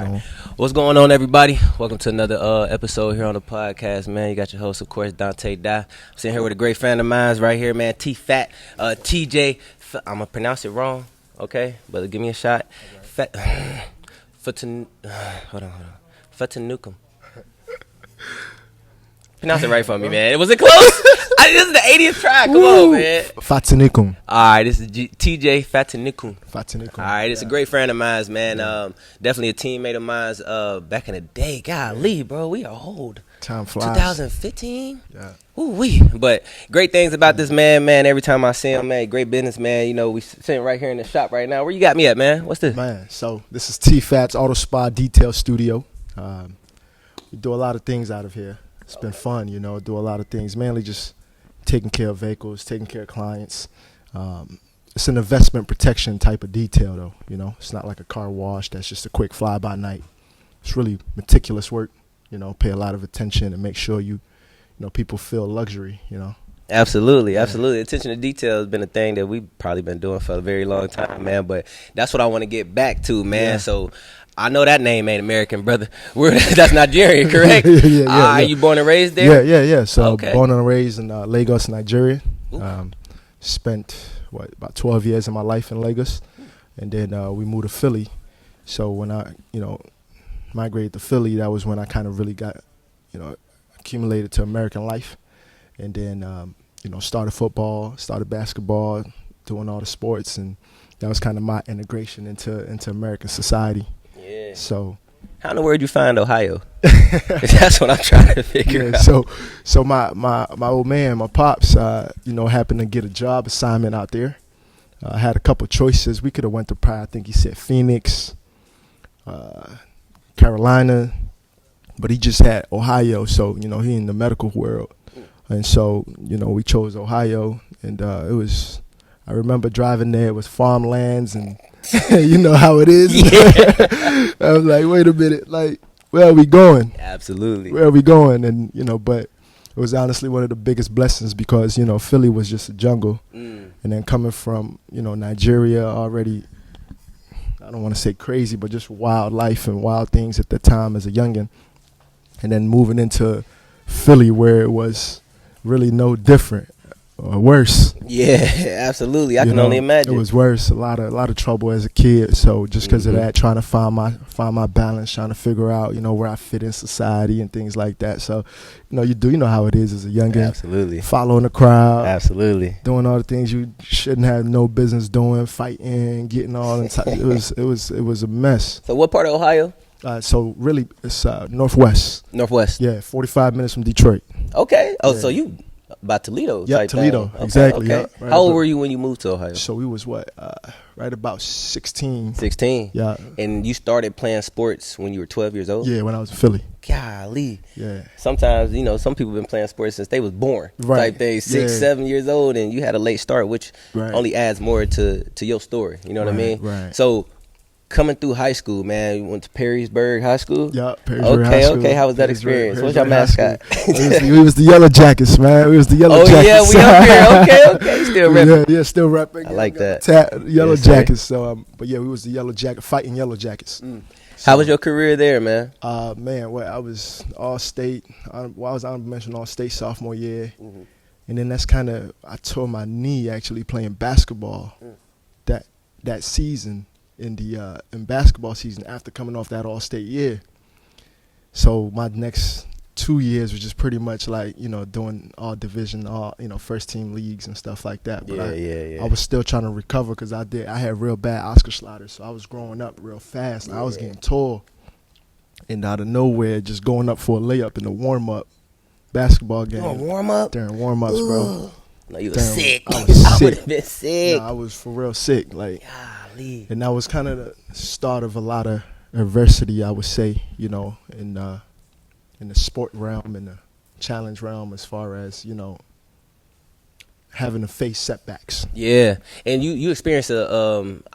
know. What's going on, everybody? Welcome to another episode here on the podcast, man. You got your host, of course, Dante Da. I'm sitting here with a great friend of mine right here, man, T-Fat, TJ. I'm going to pronounce it wrong, okay? But give me a shot. Hold on. Fatinikun. Pronounce it right for me, man. Was it close? This is the 80th try. Come on, man. Fatinikun. All right, this is TJ Fatinikun. Fatinikun. All right, it's a great friend of mine, man. Definitely a teammate of mine back in the day. Golly, bro, we are old. Time flies. 2015? Yeah. Ooh-wee. But great things about this man. Every time I see him, man, great business, man. You know, we sitting right here in the shop right now. Where you got me at, man? What's this? Man, so this is T-Fat's Auto Spa Detail Studio. We do a lot of things out of here. It's been fun, you know, do a lot of things, mainly just taking care of vehicles, taking care of clients. It's an investment protection type of detail, though, you know. It's not like a car wash that's just a quick fly-by-night. It's really meticulous work, you know, pay a lot of attention and make sure you know, people feel luxury, you know. Absolutely. Attention to detail has been a thing that we've probably been doing for a very long time, man. But that's what I want to get back to, man. Yeah. So I know that name ain't American, brother. That's Nigerian, correct? Yeah. You born and raised there? Yeah. So okay. Born and raised in Lagos, Nigeria. Spent, about 12 years of my life in Lagos. And then we moved to Philly. So when I, migrated to Philly, that was when I kind of really got, accumulated to American life. And then, started football, started basketball, doing all the sports. And that was kind of my integration into American society. Yeah. So, how in the world you find Ohio? That's what I'm trying to figure out. So my old man, my pops, happened to get a job assignment out there. I had a couple choices. We could have went to probably, I think he said Phoenix, Carolina, but he just had Ohio. So he in the medical world, and so we chose Ohio, and it was. I remember driving there. It was farmlands and. You know how it is. Yeah. I was like, wait a minute, like, where are we going? Absolutely. Where are we going? And, but it was honestly one of the biggest blessings because, Philly was just a jungle. And then coming from, Nigeria already, I don't want to say crazy, but just wild life and wild things at the time as a youngin'. And then moving into Philly where it was really no different. Or worse. Yeah, absolutely. I can only imagine. It was worse. A lot of trouble as a kid. So just because of that, trying to find my balance, trying to figure out, where I fit in society and things like that. So, you know how it is as a youngin'. Absolutely. Following the crowd. Absolutely. Doing all the things you shouldn't have no business doing, fighting, getting all inside. It was a mess. So what part of Ohio? So really, it's northwest. Northwest. Yeah, 45 minutes from Detroit. Okay. Oh, yeah. So you. By Toledo. Yeah, Toledo. Okay, exactly. Okay. Yeah, right. How old were you when you moved to Ohio? So we was right about 16. 16. Yeah. And you started playing sports when you were 12 years old? Yeah, when I was in Philly. Golly. Yeah. Sometimes, some people have been playing sports since they was born. Right. Type thing. 6, 7 years old, and you had a late start, which right. only adds more to your story. You know what I mean? Right. So coming through high school, man, you went to Perrysburg High School? Yeah, Perrysburg High School. Okay, how was that experience? What's your mascot? We was the Yellow Jackets, man. We was the Yellow Jackets. Oh, yeah, we up here. Okay. Still repping. Yeah, still repping. I like that. Yellow Jackets. So, but yeah, we was the Yellow Jacket, fighting Yellow Jackets. So, how was your career there, man? Man, I was all-state. I was honorable all-state sophomore year. Mm-hmm. And then that's kind of, I tore my knee actually playing basketball that season. In basketball season after coming off that all-state year. So my next 2 years was just pretty much like, doing all division, all, first team leagues and stuff like that. But I was still trying to recover because I had real bad Oscar sliders. So I was growing up real fast and I was getting tore. And out of nowhere, just going up for a layup in the warm-up basketball game. You on warm-up? During warm-ups, bro. No, you were sick. I was sick. I would have been sick. No, I was for real sick. Like, golly. And that was kind of the start of a lot of adversity, I would say, in the sport realm and the challenge realm as far as, having to face setbacks. Yeah. And you experienced I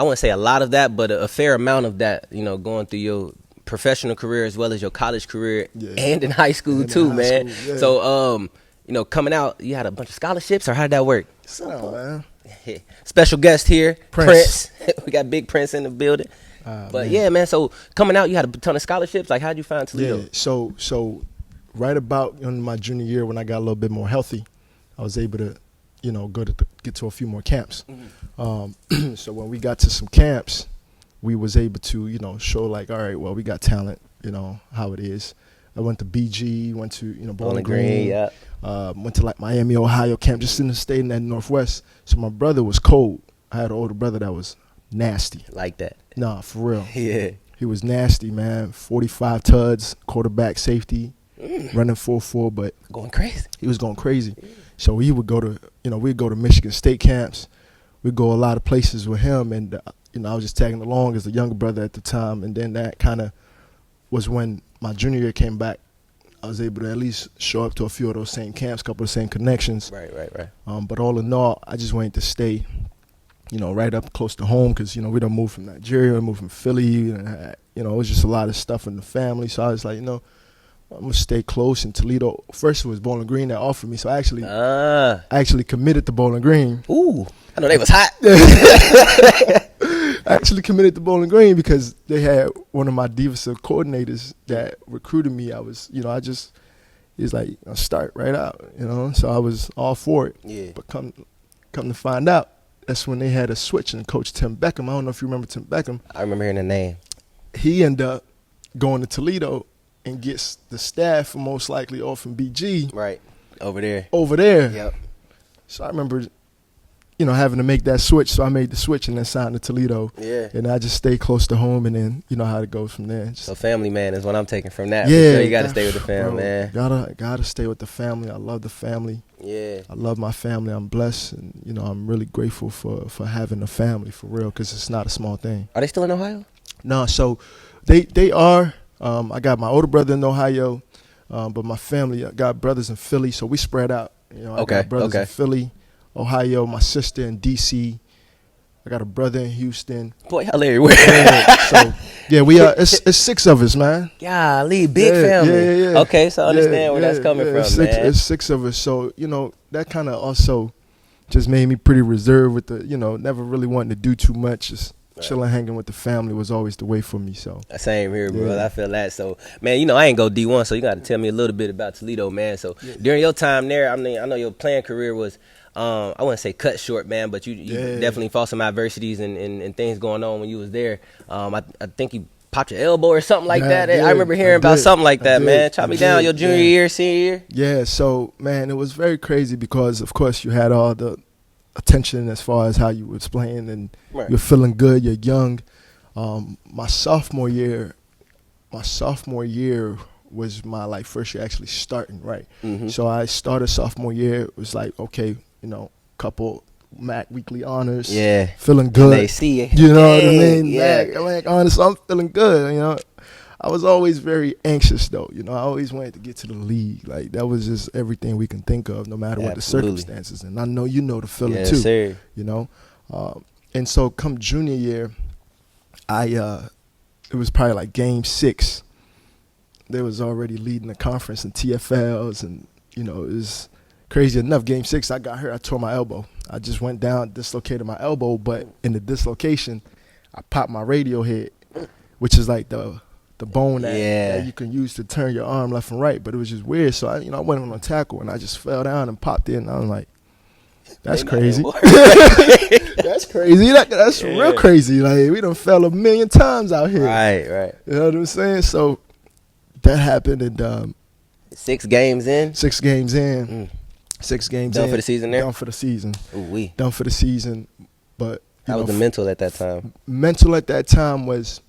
wouldn't say a lot of that, but a fair amount of that, going through your professional career as well as your college career and in high school too, man. School, yeah. So, coming out, you had a bunch of scholarships, or how did that work? Man. Special guest here, Prince. We got Big Prince in the building. But yeah, man. So coming out, you had a ton of scholarships. Like, how'd you find Toledo? Yeah. So right about in my junior year, when I got a little bit more healthy, I was able to, get to a few more camps. Mm-hmm. So when we got to some camps, we was able to, show like, all right, well, we got talent. How it is. I went to BG, went to Bowling Green, yeah. Went to like Miami, Ohio camp, just in the state in that Northwest. So my brother was cold. I had an older brother that was nasty. Like that. Nah, for real. Yeah. He was nasty, man. 45 tuds, quarterback, safety, running 4.4, but going crazy. He was going crazy. So we would go to, we'd go to Michigan State camps. We'd go a lot of places with him, and I was just tagging along as a younger brother at the time. And then that kind of was when my junior year came back. I was able to at least show up to a few of those same camps, a couple of the same connections. Right. But all in all, I just wanted to stay, right up close to home because, we done moved from Nigeria, we moved from Philly, and, it was just a lot of stuff in the family. So I was like, I'm going to stay close in Toledo. First, it was Bowling Green that offered me. So I actually committed to Bowling Green. Ooh, I know they was hot. I actually committed to Bowling Green because they had one of my defensive coordinators that recruited me. I was, he's like, start right out, So I was all for it. Yeah. But come to find out, that's when they had a switch and Coach Tim Beckham. I don't know if you remember Tim Beckham. I remember hearing the name. He ended up going to Toledo and gets the staff most likely off from BG. Right. Over there. Yep. So I remember, having to make that switch. So I made the switch and then signed to Toledo. Yeah. And I just stayed close to home, and then how it goes from there. So family man is what I'm taking from that. Yeah. Sure. You got to stay with the family, man. Gotta stay with the family. I love the family. Yeah. I love my family. I'm blessed, and I'm really grateful for having a family for real, because it's not a small thing. Are they still in Ohio? No, so they are. I got my older brother in Ohio, but my family, I got brothers in Philly, so we spread out. I got brothers in Philly, Ohio, my sister in D.C. I got a brother in Houston. Boy, y'all everywhere. So, yeah, we are. It's 6 of us, man. Golly, big family. Yeah. Okay, so I understand where that's coming from, man. It's 6 of us. So, that kind of also just made me pretty reserved with the, never really wanting to do too much. Just chilling, hanging with the family was always the way for me. So same here, bro. I feel that. So, man, I ain't go D1, so you got to tell me a little bit about Toledo, man. So, during your time there, I know your playing career was, I wouldn't say cut short, man, but you definitely fought some adversities and things going on when you was there. I think you popped your elbow or something like that. I remember hearing about something like that, man. Chop me down your junior year, senior year. Yeah, so, man, it was very crazy because, of course, you had all the attention as far as how you was playing, and you're feeling good, you're young. My sophomore year was my first year actually starting, right? Mm-hmm. So I started sophomore year. It was like, okay, couple MAC weekly honors. Yeah. Feeling good. They see it. You know what I mean? Yeah. MAC honors, so I'm feeling good, I was always very anxious, though. I always wanted to get to the league. Like, that was just everything we can think of, no matter what the circumstances. And I know the feeling, too. Sir. And so come junior year, it was probably like game 6. They was already leading the conference in TFLs, and, it was crazy enough. Game 6, I got hurt. I tore my elbow. I just went down, dislocated my elbow, but in the dislocation, I popped my radial head, which is like the bone that you can use to turn your arm left and right, but it was just weird. So I went on a tackle and I just fell down and popped in. And I was like, "That's crazy." That's crazy. That's real crazy. Like, we done fell a million times out here. Right. You know what I'm saying? So that happened, and 6 games in. 6 games in. 6 games Done in. for the season there. Done for the season. Ooh-wee. Done for the season. But how was the mental at that time? Mental at that time was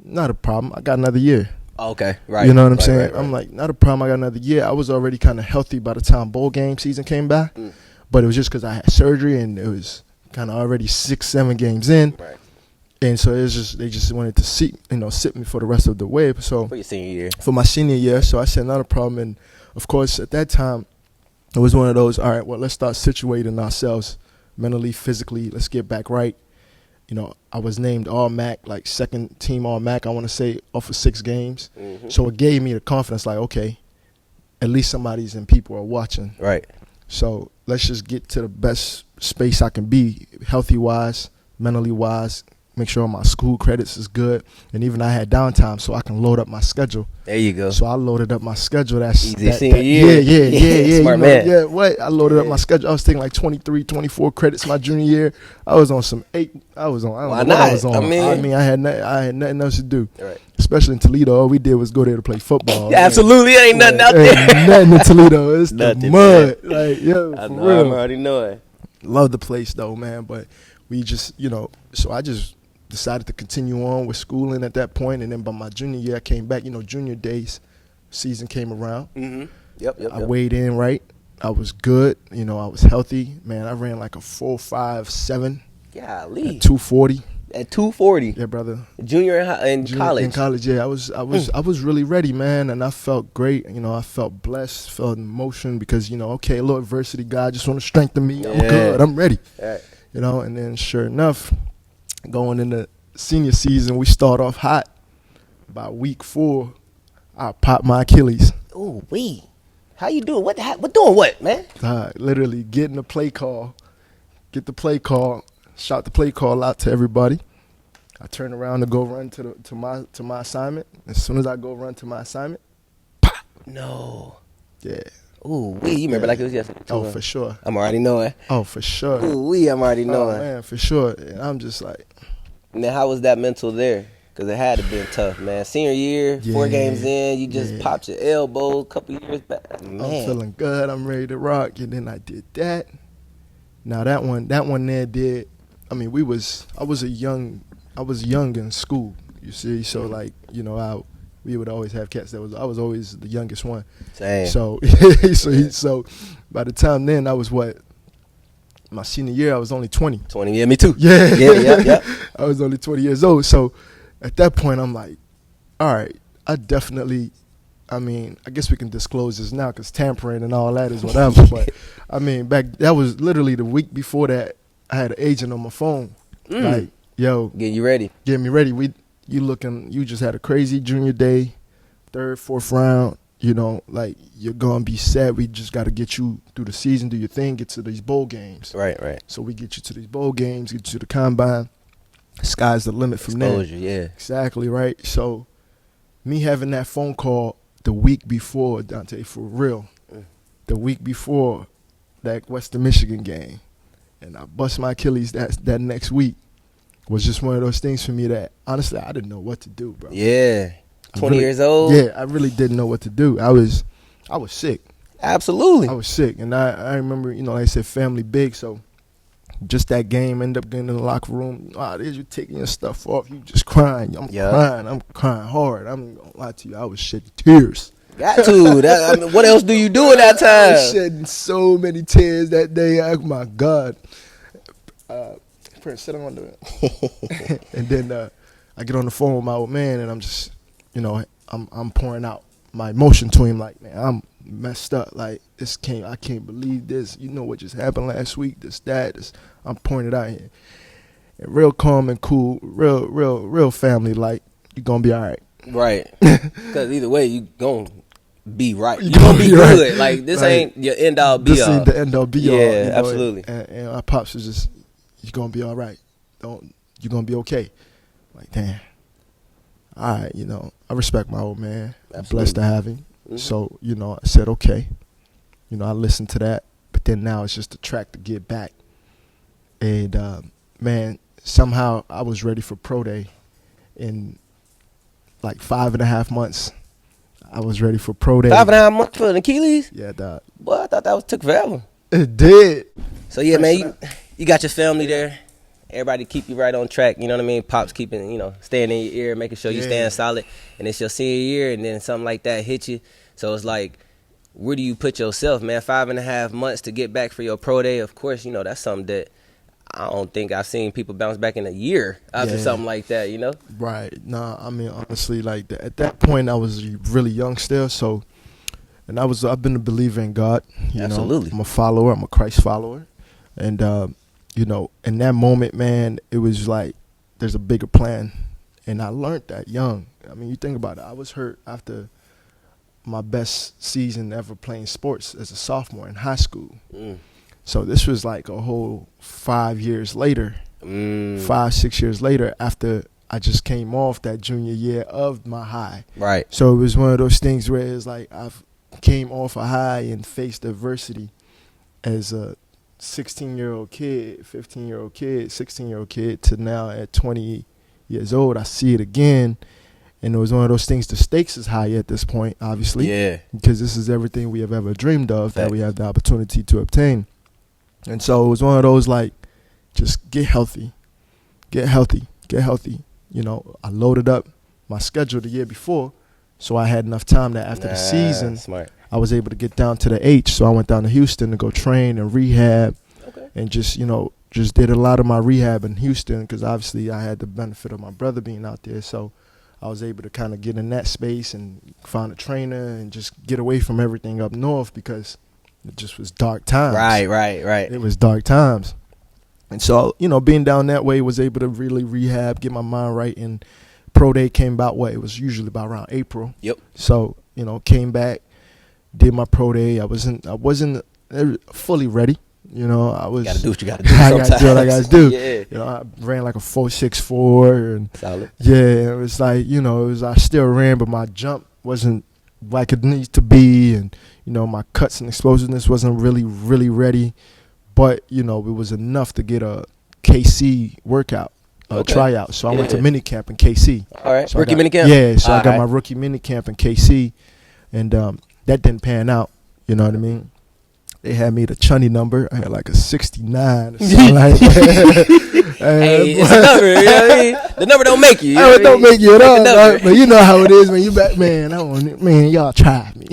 not a problem. I got another year. Oh, okay, right. You know what I'm saying? Right. I'm like, not a problem. I got another year. I was already kind of healthy by the time bowl game season came back. But it was just because I had surgery, and it was kind of already 6-7 games in. Right. And so it was just, they just wanted to sit me for the rest of the way. So for your senior year. For my senior year. So I said, not a problem. And, of course, at that time, it was one of those, all right, well, let's start situating ourselves mentally, physically. Let's get back right. I was named All-MAC, like second team All-MAC, I want to say, off of 6 games. Mm-hmm. So it gave me the confidence, like, okay, at least somebody's and people are watching. Right. So let's just get to the best space I can be, healthy-wise, mentally-wise, make sure my school credits is good, and even I had downtime so I can load up my schedule. There you go. So I loaded up my schedule. That's easy senior year. Yeah. Smart man. Yeah, what? I loaded up my schedule. I was taking like 23, 24 credits my junior year. I was on some 8. I don't know what I was on. I had nothing else to do. Right. Especially in Toledo, all we did was go there to play football. Absolutely, ain't nothing out there. Ain't nothing in Toledo. It's nothing, the mud. Man. Like, yo, I for know, real. I already know it. Love the place though, man. But we just, so I just decided to continue on with schooling at that point, and then by my junior year, I came back. Junior days, season came around. Mm-hmm. Yep. I weighed in right. I was good. I was healthy. Man, I ran like a 4.57. Golly. At 240. At 240. Yeah, brother. Junior in college. In college, yeah. I was really ready, man, and I felt great. I felt blessed, felt emotion because, okay, a little adversity, God just want to strengthen me. I'm good. I'm ready. Right. And then sure enough, going into senior season, we start off hot. By week 4, I popped my Achilles. Ooh, wee. How you doing? What doing what, man? Literally getting the play call. Get the play call. Shout the play call out to everybody. I turn around to go run to my assignment. As soon as I go run to my assignment, pop. No. Yeah. Ooh, wee. You remember like it was yesterday? Oh, for sure. I'm already knowing. Oh, for sure. Ooh, wee. I'm already knowing. Oh, man, for sure. And I'm just like. And then how was that mental there? Because it had to been tough, man. Senior year, 4 games in, you just popped your elbow a couple years back. Man. I'm feeling good. I'm ready to rock. And then I did that. Now that one there did. I mean, I was young in school. You see, so like we would always have cats I was always the youngest one. Same. So so by the time then I was my senior year I was only 20. 20, yeah, me too. Yeah. I was only 20 years old. So at that point I'm like, all right, I definitely. I mean, I guess we can disclose this now because tampering and all that is whatever. But I mean, that was literally the week before that. I had an agent on my phone, like, yo, get you ready, get me ready. You just had a crazy junior day, 3rd, 4th round. Like you're gonna be set. We just got to get you through the season, do your thing, get to these bowl games. Right. So we get you to these bowl games, get you to the combine. Sky's the limit from there. Exposure, yeah. Exactly right. So me having that phone call the week before, Dante, for real, the week before that Western Michigan game. And I bust my Achilles that next week was just one of those things for me that, honestly, I didn't know what to do, bro. Yeah. 20 years old? Yeah, I really didn't know what to do. I was sick. Absolutely. I was sick. And I remember, like I said, family big. So just that game, ended up getting in the locker room. There's you taking your stuff off. You just crying. I'm crying hard. I'm going to lie to you. I was shedding tears. Got to. What else do you do at that time? I was shedding so many tears that day. Oh my God. Sit on the and then I get on the phone with my old man, and I'm just, I'm pouring out my emotion to him. Like, man, I'm messed up. Like, I can't believe this. You know what just happened last week? This. I'm pouring it out here. And real calm and cool, real family. Like, you're gonna be all right. Right. Because either way, you gonna be right. You're gonna be good. Right. Like, this ain't your end all be all. This ain't the end all be all. Yeah, absolutely. And our pops was just, you're gonna be all right. You're gonna be okay. Like, damn. All right, I respect my old man. Absolutely. I'm blessed to have him. Mm-hmm. So, I said, okay. I listened to that. But then now it's just a track to get back. And, man, somehow I was ready for pro day in like 5.5 months. I was ready for pro day. 5.5 months for an Achilles? Yeah, dog. Boy, I thought that took forever. It did. So, yeah, man, you got your family there. Everybody keep you right on track, you know what I mean? Pops keeping, staying in your ear, making sure you staying solid. And it's your senior year, and then something like that hit you. So it's like, where do you put yourself, man? 5.5 months to get back for your pro day. Of course, that's something that I don't think I've seen people bounce back in a year after something like that, Right. Nah, I mean, honestly, like at that point, I was really young still. So, and I've been a believer in God. Absolutely. I'm a follower. I'm a Christ follower. And, in that moment, man, it was like there's a bigger plan. And I learned that young. I mean, you think about it. I was hurt after my best season ever playing sports as a sophomore in high school. So this was like a whole 5 years later 5-6 years later after I just came off that junior year of my high. Right. So it was one of those things where it's like I've came off a high and faced adversity as a 16-year-old kid, 15-year-old kid, 16-year-old kid to now at 20 years old. I see it again. And it was one of those things, the stakes is high at this point, obviously. Yeah. Because this is everything we have ever dreamed of that we have the opportunity to obtain. And so it was one of those like, just get healthy. Get healthy. Get healthy. You know, I loaded up my schedule the year before, so I had enough time that after the season, I was able to get down to the H. So I went down to Houston to go train and rehab, and just, you know, just did a lot of my rehab in Houston because obviously I had the benefit of my brother being out there. So I was able to kind of get in that space and find a trainer and just get away from everything up north because it just was dark times. Right. It was dark times. And so, you know, being down that way, was able to really rehab, get my mind right. And pro day came about it was usually about around April. Yep. So, you know, came back, did my pro day. I wasn't fully ready. You know, I was. You gotta do what you gotta do. I gotta do what I gotta do. Yeah. You know, I ran like a 4.64 and solid. Yeah, it was like, you know, I still ran, but my jump wasn't like it needs to be, and you know, my cuts and explosiveness wasn't really ready. But, you know, it was enough to get a KC workout, tryout. So I went to minicamp in KC. All right, so rookie minicamp? Yeah, so I got my rookie minicamp in KC, and that didn't pan out, you know what I mean? They had me the chunny number. I had like a 69 or something like that. Hey, it's a number, you know what I mean? The number don't make you. It don't make you at all. Right? But you know how it is when you back, man, y'all tried me.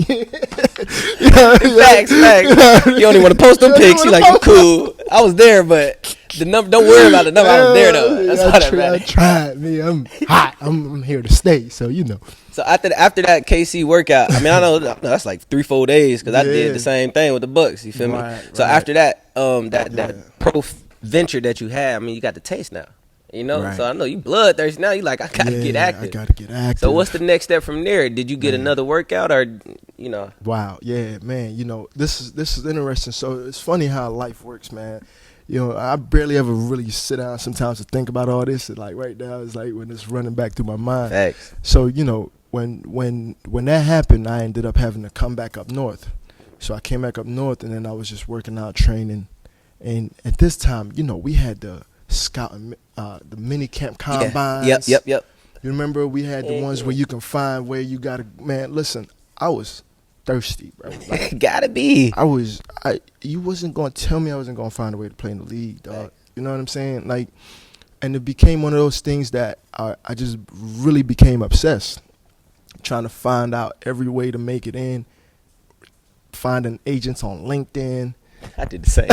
Facts. You don't even want to post them pics. You like, you cool. I was there, but the number, don't worry about the number. I was there, though. That's all that matters. I tried me. I'm hot. I'm here to stay, so you know. So after that KC workout, I mean, I know that's like 3-4 days because I did the same thing with the Bucks. You feel me? So after that, that pro venture that you had, I mean, you got the taste now. You know, so I know you bloodthirsty now. You like, I gotta get active. I gotta get active. So what's the next step from there? Did you get another workout, or you know? Wow, yeah, man. You know, this is interesting. So it's funny how life works, man. You know, I barely ever really sit down sometimes to think about all this. And like right now, it's like when it's running back through my mind. Thanks. So you know, when that happened, I ended up having to come back up north. So I came back up north, and then I was just working out, training. And at this time, you know, we had the scouting, the mini camp combines. Yep. You remember we had the ones where you can find where you gotta. Man, listen, I was thirsty, bro. Like, gotta be. You wasn't gonna tell me I wasn't gonna find a way to play in the league, dog. You know what I'm saying? Like, and it became one of those things that I just really became obsessed, trying to find out every way to make it in, finding agents on LinkedIn. I did the same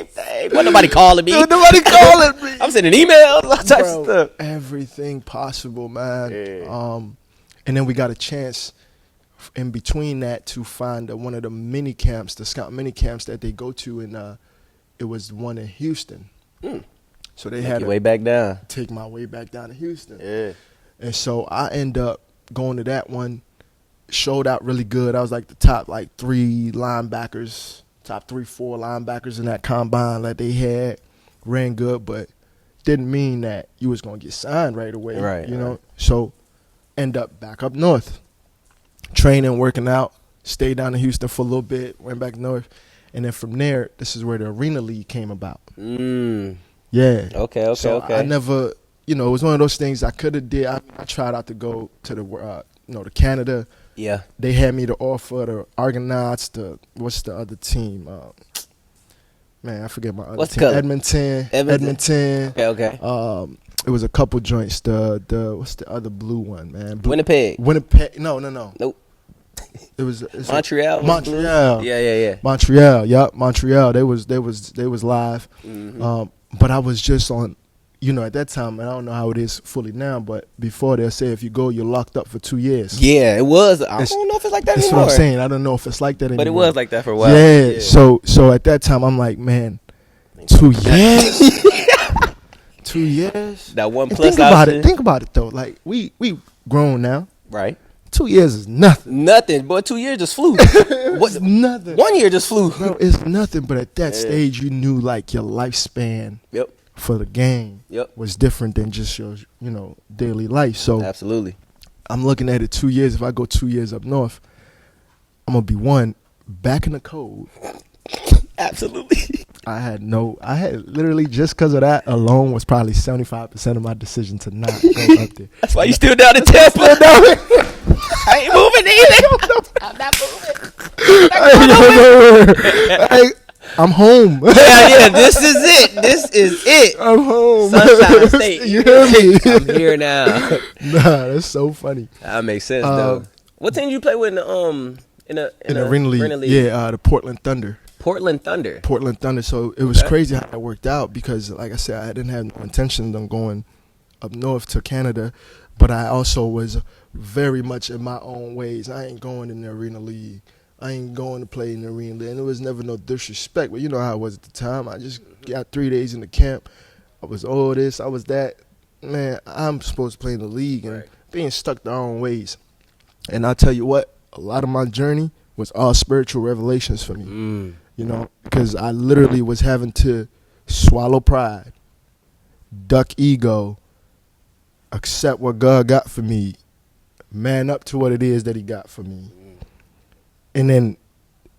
thing. Wasn't nobody calling me. Nobody calling me. I'm sending emails, all types of stuff. Everything possible, man. Yeah. And then we got a chance in between that to find one of the mini camps, the scout mini camps that they go to, and it was one in Houston. So they had to way back down. Take my way back down to Houston. Yeah. And so I end up going to that one. Showed out really good. I was like the top 3 linebackers, top 3-4 linebackers in that combine that they had. Ran good, but didn't mean that you was gonna get signed right away. Right. You know. So end up back up north, training, working out. Stayed down in Houston for a little bit. Went back north, and then from there, this is where the Arena League came about. Yeah. Okay. So I never, you know, it was one of those things I could have did. I tried out to go to the, to Canada. Yeah. They had me to offer the Argonauts, what's the other team? Man, I forget my other what's team. Color? Edmonton. Okay. It was a couple joints. The what's the other blue one, man? Winnipeg. No. Nope. It's Montreal. Montreal. Yeah. Montreal. Yup. Montreal. They was live. Mm-hmm. But I was just on. You know, at that time, and I don't know how it is fully now, but before they'll say if you go, you're locked up for 2 years. Yeah, it was. I don't know if it's like that that's anymore. That's what I'm saying. I don't know if it's like that anymore. But it was like that for a while. Yeah. So at that time, I'm like, man, 2 years? 2 years? That one and plus think about option. it. Think about it, though. Like, we grown now. Right. 2 years is nothing. Nothing, boy. 2 years just flew. It's nothing. 1 year just flew. Bro, it's nothing. But at that stage, you knew like your lifespan for the game was different than just your, daily life. So absolutely, I'm looking at it 2 years. If I go 2 years up north, I'm gonna be back in the cold. Absolutely. I had literally just because of that alone was probably 75% of my decision to not go up there. That's why you still down in Tampa. I ain't moving either. I'm not moving. I'm home. Yeah, this is it. I'm home. Sunshine State. You hear me? I'm here now. Nah, that's so funny. That makes sense, though. What team did you play with in the Arena League? Yeah, the Portland Thunder. Portland Thunder. So it was crazy how it worked out because, like I said, I didn't have no intentions on going up north to Canada, but I also was very much in my own ways. I ain't going in the Arena League. I ain't going to play in the Arena League. And it was never no disrespect, but you know how it was at the time. I just got 3 days in the camp. I was all this, I was that. Man, I'm supposed to play in the league and being stuck their own ways. And I'll tell you what, a lot of my journey was all spiritual revelations for me. Because I literally was having to swallow pride, duck ego, accept what God got for me, man up to what it is that he got for me. And then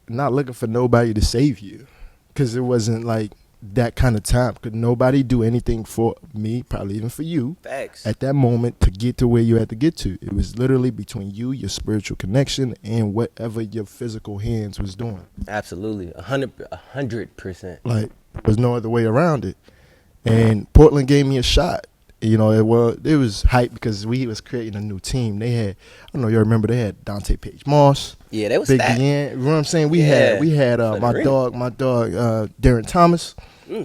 not looking for nobody to save you because it wasn't like that kind of time. Could nobody do anything for me, probably even for you, at that moment to get to where you had to get to. It was literally between you, your spiritual connection, and whatever your physical hands was doing. Absolutely, 100%. Like, there's no other way around it. And Portland gave me a shot. It was hype because we was creating a new team. They had, I don't know, you remember, they had Dante Page Moss. Yeah, they was Big stacked. Deanne. You know what I'm saying? We had my dog, Darren Thomas,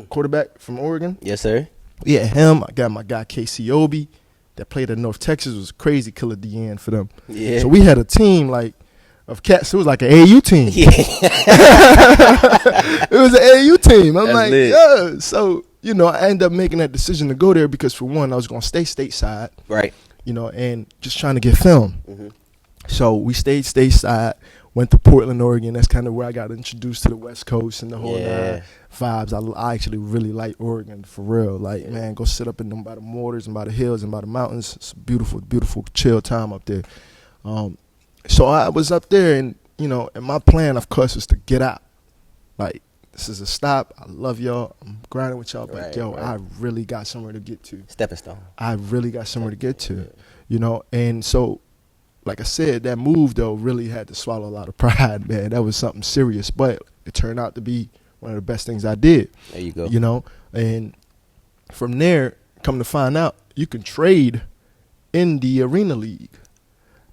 quarterback from Oregon. Yes, sir. We had him. I got my guy Casey Obi that played at North Texas. It was crazy killer Deanne for them. Yeah. So we had a team of cats. It was like an AU team. Yeah. It was an AU team. I'm like, yeah. So, I ended up making that decision to go there because, for one, I was going to stay stateside. Right. And just trying to get film. Mm-hmm. So we stayed stateside, went to Portland, Oregon. That's kind of where I got introduced to the West Coast and the whole vibes. I actually really like Oregon, for real. Like, man, go sit up in them by the waters and by the hills and by the mountains. It's a beautiful, beautiful, chill time up there. So I was up there, and, and my plan, of course, was to get out. Like, this is a stop. I love y'all. I'm grinding with y'all. But, I really got somewhere to get to. Stepping stone. I really got somewhere to get to, And so, like I said, that move, though, really had to swallow a lot of pride, man. That was something serious. But it turned out to be one of the best things I did. There you go. And from there, come to find out, you can trade in the Arena League.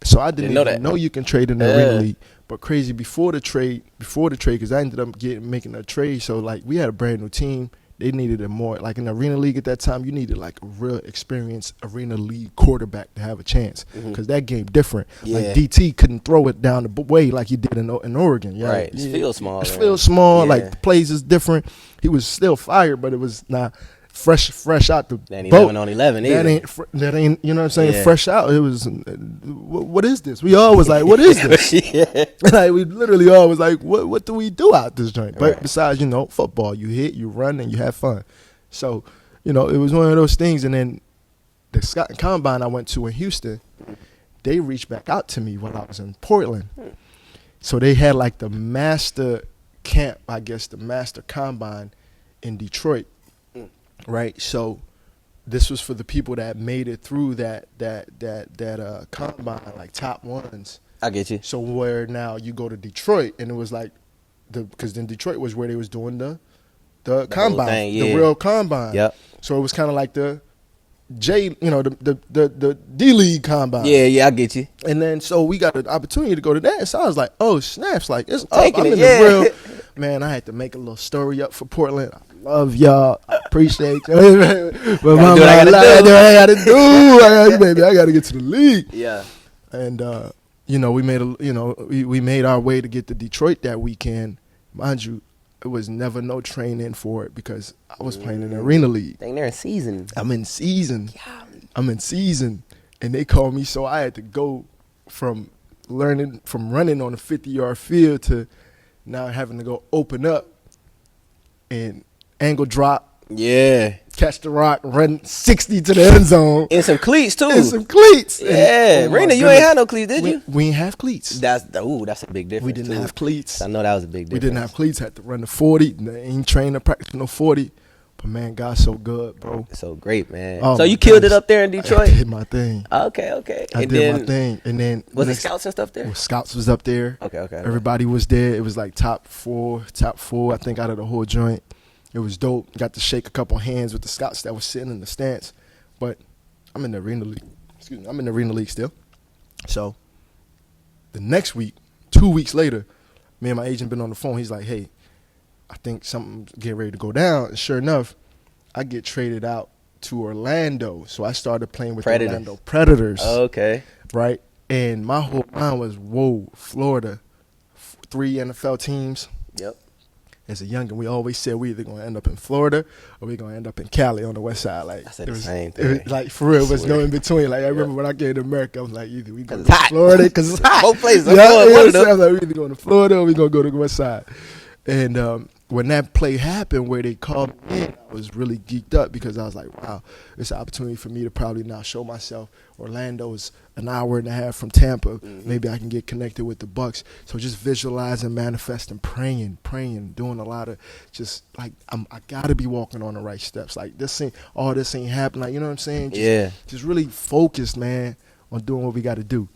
So I didn't even know you can trade in the Arena League. But crazy, before the trade, because I ended up making a trade. So, like, we had a brand new team. They needed a more, like, in the Arena League at that time, you needed, like, a real experienced Arena League quarterback to have a chance. Because that game different. Yeah. Like, DT couldn't throw it down the way like he did in Oregon. Yeah. Right. It feels small. It feels small. Yeah. Like, the plays is different. He was still fired, but it was not fresh out the boat. That ain't 11 on 11 either. That ain't, you know what I'm saying, fresh out. It was, what is this? We all was like, what is this? Like, we literally all was like, what do we do out this joint? But besides, football, you hit, you run, and you have fun. So, it was one of those things. And then the Scott and Combine I went to in Houston, they reached back out to me when I was in Portland. So they had like the master camp, I guess, the master combine in Detroit. Right, so this was for the people that made it through that combine, like top ones. I get you. So where now you go to Detroit, and it was like because then Detroit was where they was doing the combine, thing, the real combine. Yep. So it was kind of like the the D League combine. Yeah, I get you. And then so we got an opportunity to go to that. So I was like, oh snaps, like it's up. I'm in the real. Man, I had to make a little story up for Portland. I love y'all. I appreciate you. But I gotta do. Baby, I gotta get to the league. Yeah. And we made our way to get to Detroit that weekend. Mind you, it was never no training for it because I was playing in the Arena League. Dang, they're in season. I'm in season. And they called me, so I had to go from running on a 50-yard field to now having to go open up and angle drop. Yeah. Catch the rock, run 60 to the end zone. And some cleats, too. And some cleats. Yeah. And, Rena, you ain't had no cleats, did you? We ain't have cleats. That's a big difference. We didn't have cleats. I know that was a big difference. We didn't have cleats. Had to run the 40. Ain't trained to practice no 40. But, man, God's so good, bro. So great, man. Oh, so you killed it up there in Detroit? I did my thing. Okay. I did my thing. And then was it scouts and stuff there? Well, scouts was up there. Okay. Everybody was there. It was like top four, I think, out of the whole joint. It was dope. Got to shake a couple hands with the scouts that was sitting in the stands. But I'm in the arena league. Excuse me. I'm in the arena league still. So the next week, 2 weeks later, me and my agent been on the phone. He's like, hey, I think something's getting ready to go down. And sure enough, I get traded out to Orlando. So I started playing with the Orlando Predators. Okay. Right? And my whole mind was, whoa, Florida, 3 NFL teams. Yep. As a youngin', we always said we either gonna end up in Florida or we gonna end up in Cali on the west side. Like I said the same it thing. was, like for real, there's no in between. Like I remember when I came to America, I was like, either we go to hot. Florida because it's hot. Both places. I was like, we either going to Florida or we gonna go to the west side. And when that play happened where they called me in, I was really geeked up because I was like, wow, it's an opportunity for me to probably now show myself. Orlando is an hour and a half from Tampa. Mm-hmm. Maybe I can get connected with the Bucks. So just visualizing, manifesting, praying, doing a lot of just like I gotta be walking on the right steps. Like this ain't happening. Like, you know what I'm saying? Just really focused, man, on doing what we got to do.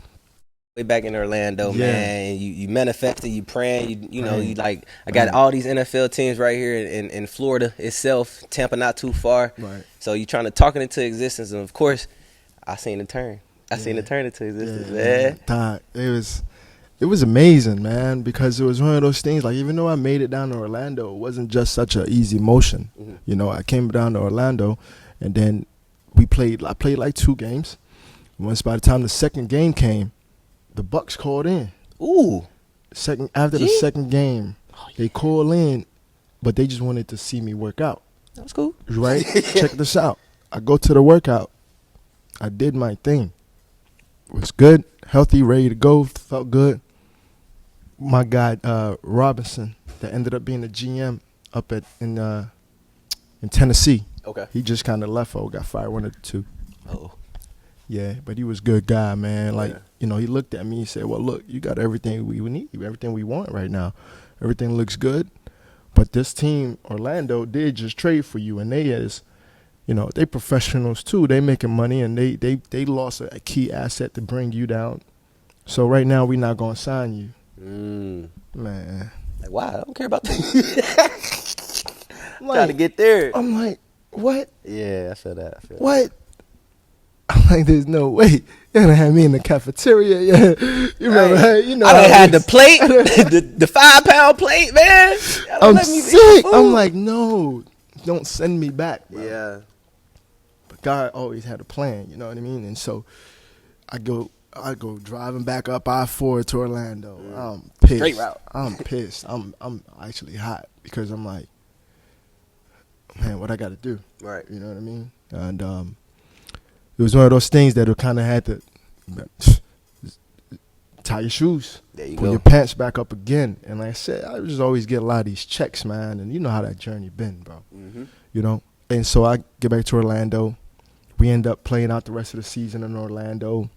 Way back in Orlando, man, you manifested, you praying, you know, you like, I got all these NFL teams right here in Florida itself, Tampa not too far. Right. So you trying to talk it into existence, and of course, I seen it turn. I seen it turn into existence, man. Todd, it was amazing, man, because it was one of those things, like even though I made it down to Orlando, it wasn't just such an easy motion. Mm-hmm. You know, I came down to Orlando, and then I played like 2 games. Once by the time the second game came, the Bucks called in. Ooh. After the second game, they called in, but they just wanted to see me work out. That's cool. Right? Check this out. I go to the workout. I did my thing. Was good, healthy, ready to go, felt good. My guy, Robinson, that ended up being the GM up in Tennessee. Okay. He just kind of left or got fired, 1 or 2. Oh. Yeah, but he was a good guy, man. Like, you know, he looked at me and said, well, look, you got everything we need, everything we want right now. Everything looks good. But this team, Orlando, did just trade for you. And they is, you know, they professionals too. They making money, and they lost a key asset to bring you down. So right now we not going to sign you. Man. Like, wow, I don't care about that. Trying to get there. I'm like, what? Yeah, I feel that. What? I'm like, there's no way. You're going to have me in the cafeteria. Yeah. You remember, right. You know. I done had the plate, the 5-pound plate, man. I'm sick. I'm like, no, don't send me back, bro. Yeah. But God always had a plan, you know what I mean? And so I go driving back up I-4 to Orlando. I'm pissed. Straight route. I'm pissed. I'm actually hot because I'm like, man, what I got to do? Right. You know what I mean? And it was one of those things that kind of had to tie your shoes, pull your pants back up again. And like I said, I just always get a lot of these checks, man. And you know how that journey been, bro. Mm-hmm. You know? And so I get back to Orlando. We end up playing out the rest of the season in Orlando.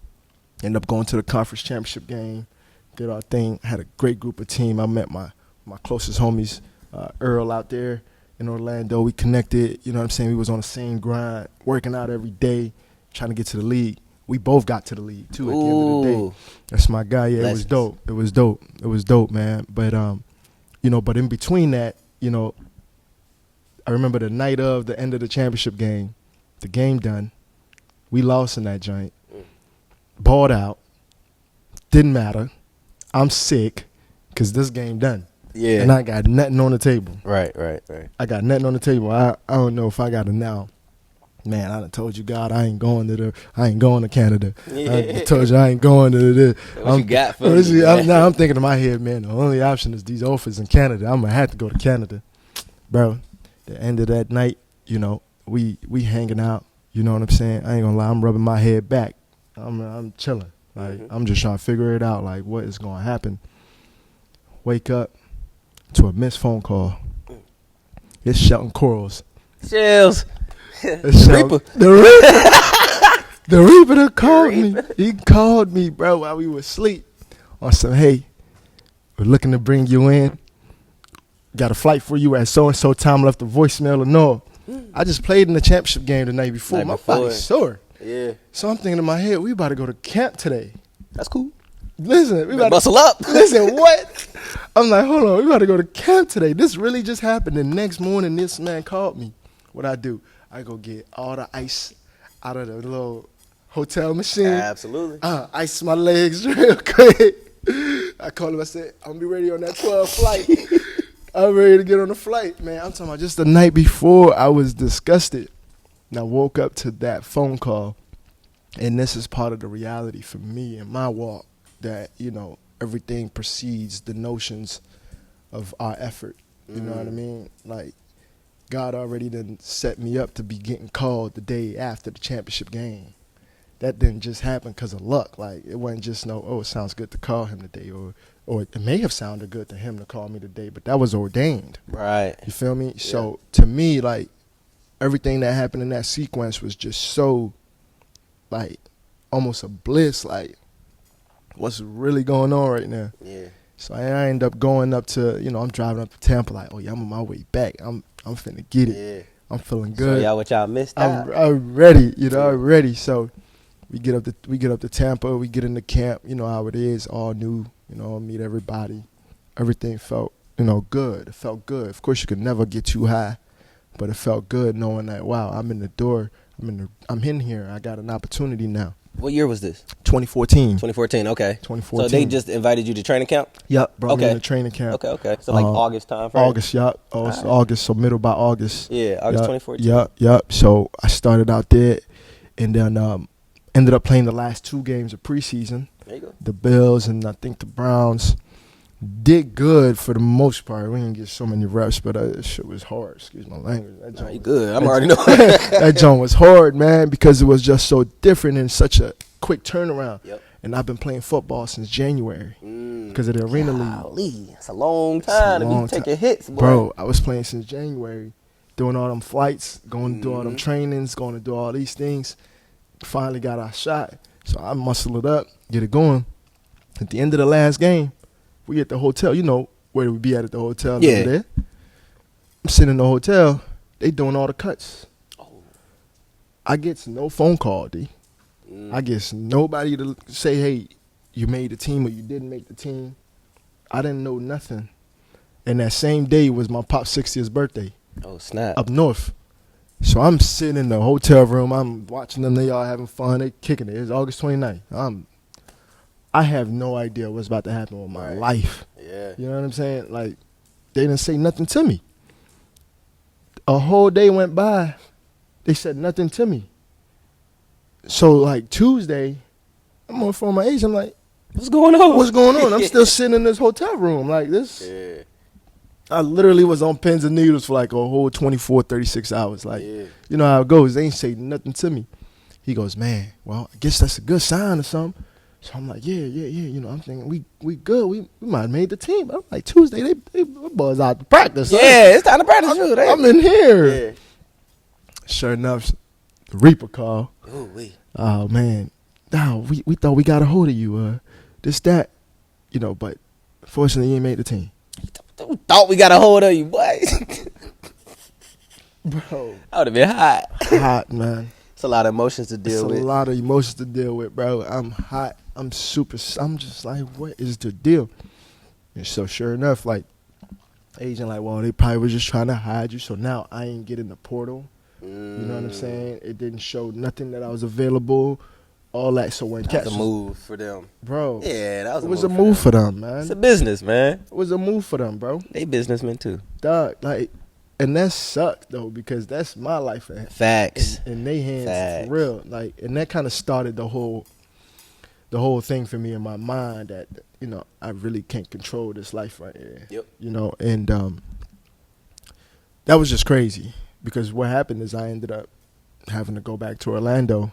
End up going to the conference championship game. Did our thing. Had a great group of team. I met my closest homies, Earl, out there in Orlando. We connected. You know what I'm saying? We was on the same grind, working out every day, trying to get to the league. We both got to the league too at the end of the day. That's my guy. Yeah, Legends. It was dope, man. But you know, but in between that, you know, I remember the night of the end of the championship game, the game done. We lost in that joint. Balled out. Didn't matter. I'm sick because this game done. Yeah. And I got nothing on the table. Right. I got nothing on the table. I don't know if I got it now. Man, I done told you, God, I ain't going to Canada. Yeah. I told you I ain't going to this. What you got for me, I'm thinking in my head, man, the only option is these offers in Canada. I'm going to have to go to Canada. Bro, the end of that night, you know, we hanging out. You know what I'm saying? I ain't going to lie. I'm rubbing my head back. I'm chilling. Like, I'm just trying to figure it out, like, what is going to happen. Wake up to a missed phone call. It's Shelton Corals. Chills. The Reaper. The Reaper that called me. He called me, bro, while we were asleep. On some, hey, we're looking to bring you in. Got a flight for you at so-and-so time. Left a voicemail or no. I just played in the championship game the night before. My body's sore. Yeah. So I'm thinking in my head, we about to go to camp today. That's cool. Listen, we about to bustle up. Listen, what? I'm like, hold on, we about to go to camp today. This really just happened. The next morning, this man called me. What I do? I go get all the ice out of the little hotel machine. Absolutely. Ice my legs real quick. I called him. I said, I'm gonna be ready on that 12 flight. I'm ready to get on the flight, man. I'm talking about just the night before, I was disgusted. And I woke up to that phone call, and this is part of the reality for me in my walk, that, you know, everything precedes the notions of our effort. You know what I mean? Like, God already done set me up to be getting called the day after the championship game. That didn't just happen because of luck. Like, it wasn't just it sounds good to call him today, or it may have sounded good to him to call me today, but that was ordained. Right. You feel me? Yeah. So to me, like, everything that happened in that sequence was just so, like, almost a bliss. Like, what's really going on right now? Yeah. So I end up going up to, you know, I'm driving up to Tampa, like, oh yeah, I'm on my way back. I'm finna get it. Yeah. I'm feeling good. So y'all missed out. I'm ready, you know, I'm ready. So we get up to Tampa, we get into camp, you know how it is, all new, you know, meet everybody. Everything felt, you know, good. It felt good. Of course, you could never get too high, but it felt good knowing that, wow, I'm in the door. I'm in here. I got an opportunity now. What year was this? 2014. 2014, okay. 2014. So they just invited you to training camp? Yep, brought me Okay. in the training camp. Okay. So like August time frame? August, yep. It's August, so middle by August. Yeah, August 2014. Yep. So I started out there, and then ended up playing the last 2 games of preseason. There you go. The Bills and I think the Browns did good for the most part. We didn't get so many reps, but that shit was hard. Excuse my language. Nah, you good. I'm already knowing. That joint was hard, man, because it was just so different and such a quick turnaround. Yep. And I've been playing football since January because of the Arena League. It's a long time to be taking hits, boy. Bro, I was playing since January, doing all them flights, going to do all them trainings, going to do all these things. Finally got our shot. So I muscle it up, get it going. At the end of the last game, we at the hotel. You know where we be at the hotel Yeah. over there. I'm sitting in the hotel. They doing all the cuts. Oh. I gets no phone call, D. I guess nobody to say, hey, you made the team or you didn't make the team. I didn't know nothing. And that same day was my pop's 60th birthday. Oh, snap. Up north. So I'm sitting in the hotel room. I'm watching them. They all having fun. They kicking it. It's August 29th. I have no idea what's about to happen with my life. Yeah. You know what I'm saying? Like, they didn't say nothing to me. A whole day went by. They said nothing to me. So, like, Tuesday, I'm on the phone with my agent. I'm like, what's going on? What's going on? I'm still sitting in this hotel room like this. Yeah. I literally was on pins and needles for like a whole 24, 36 hours. Like, you know how it goes. They ain't say nothing to me. He goes, man, well, I guess that's a good sign or something. So I'm like, yeah. You know, I'm thinking we good. We might have made the team. I'm like, Tuesday, they buzz out to practice. Yeah, it's time to practice. I'm in here. Yeah. Sure enough, the Reaper call. Oh, man. No, we thought we got a hold of you. This, that. You know, but fortunately, you ain't made the team. Thought we got a hold of you, boy. Bro. I would have been hot. Hot, man. It's a lot of emotions to deal with. It's a lot of emotions to deal with, bro. I'm hot. I'm just like, what is the deal? And so sure enough, like, agent like, well, they probably was just trying to hide you. So now I ain't getting the portal. You know what I'm saying? It didn't show nothing that I was available. All that. So when That's a move for them. Bro. Yeah, that was it was a move for them, man. It's a business, man. It was a move for them, bro. They businessmen too. Dog, like, and that sucked though, because that's my life. Facts. In their hands. Facts. For real. Like, and that kind of started the whole thing for me in my mind that, you know, I really can't control this life right here. Yep. You know, and that was just crazy, because what happened is I ended up having to go back to Orlando,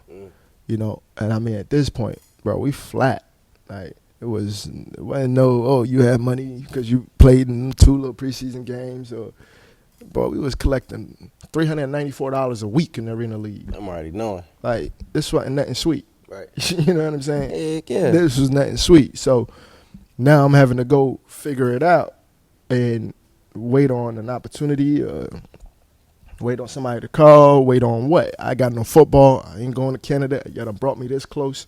you know, and I mean, at this point, bro, we flat. Like, it wasn't no, you had money because you played in 2 little preseason games. Or, bro, we was collecting $394 a week in the Arena League. I'm already knowing. Like, this wasn't nothing sweet. Right. You know what I'm saying? Heck yeah. This was nothing sweet. So now I'm having to go figure it out and wait on an opportunity, wait on somebody to call, wait on what? I got no football. I ain't going to Canada. Y'all done brought me this close.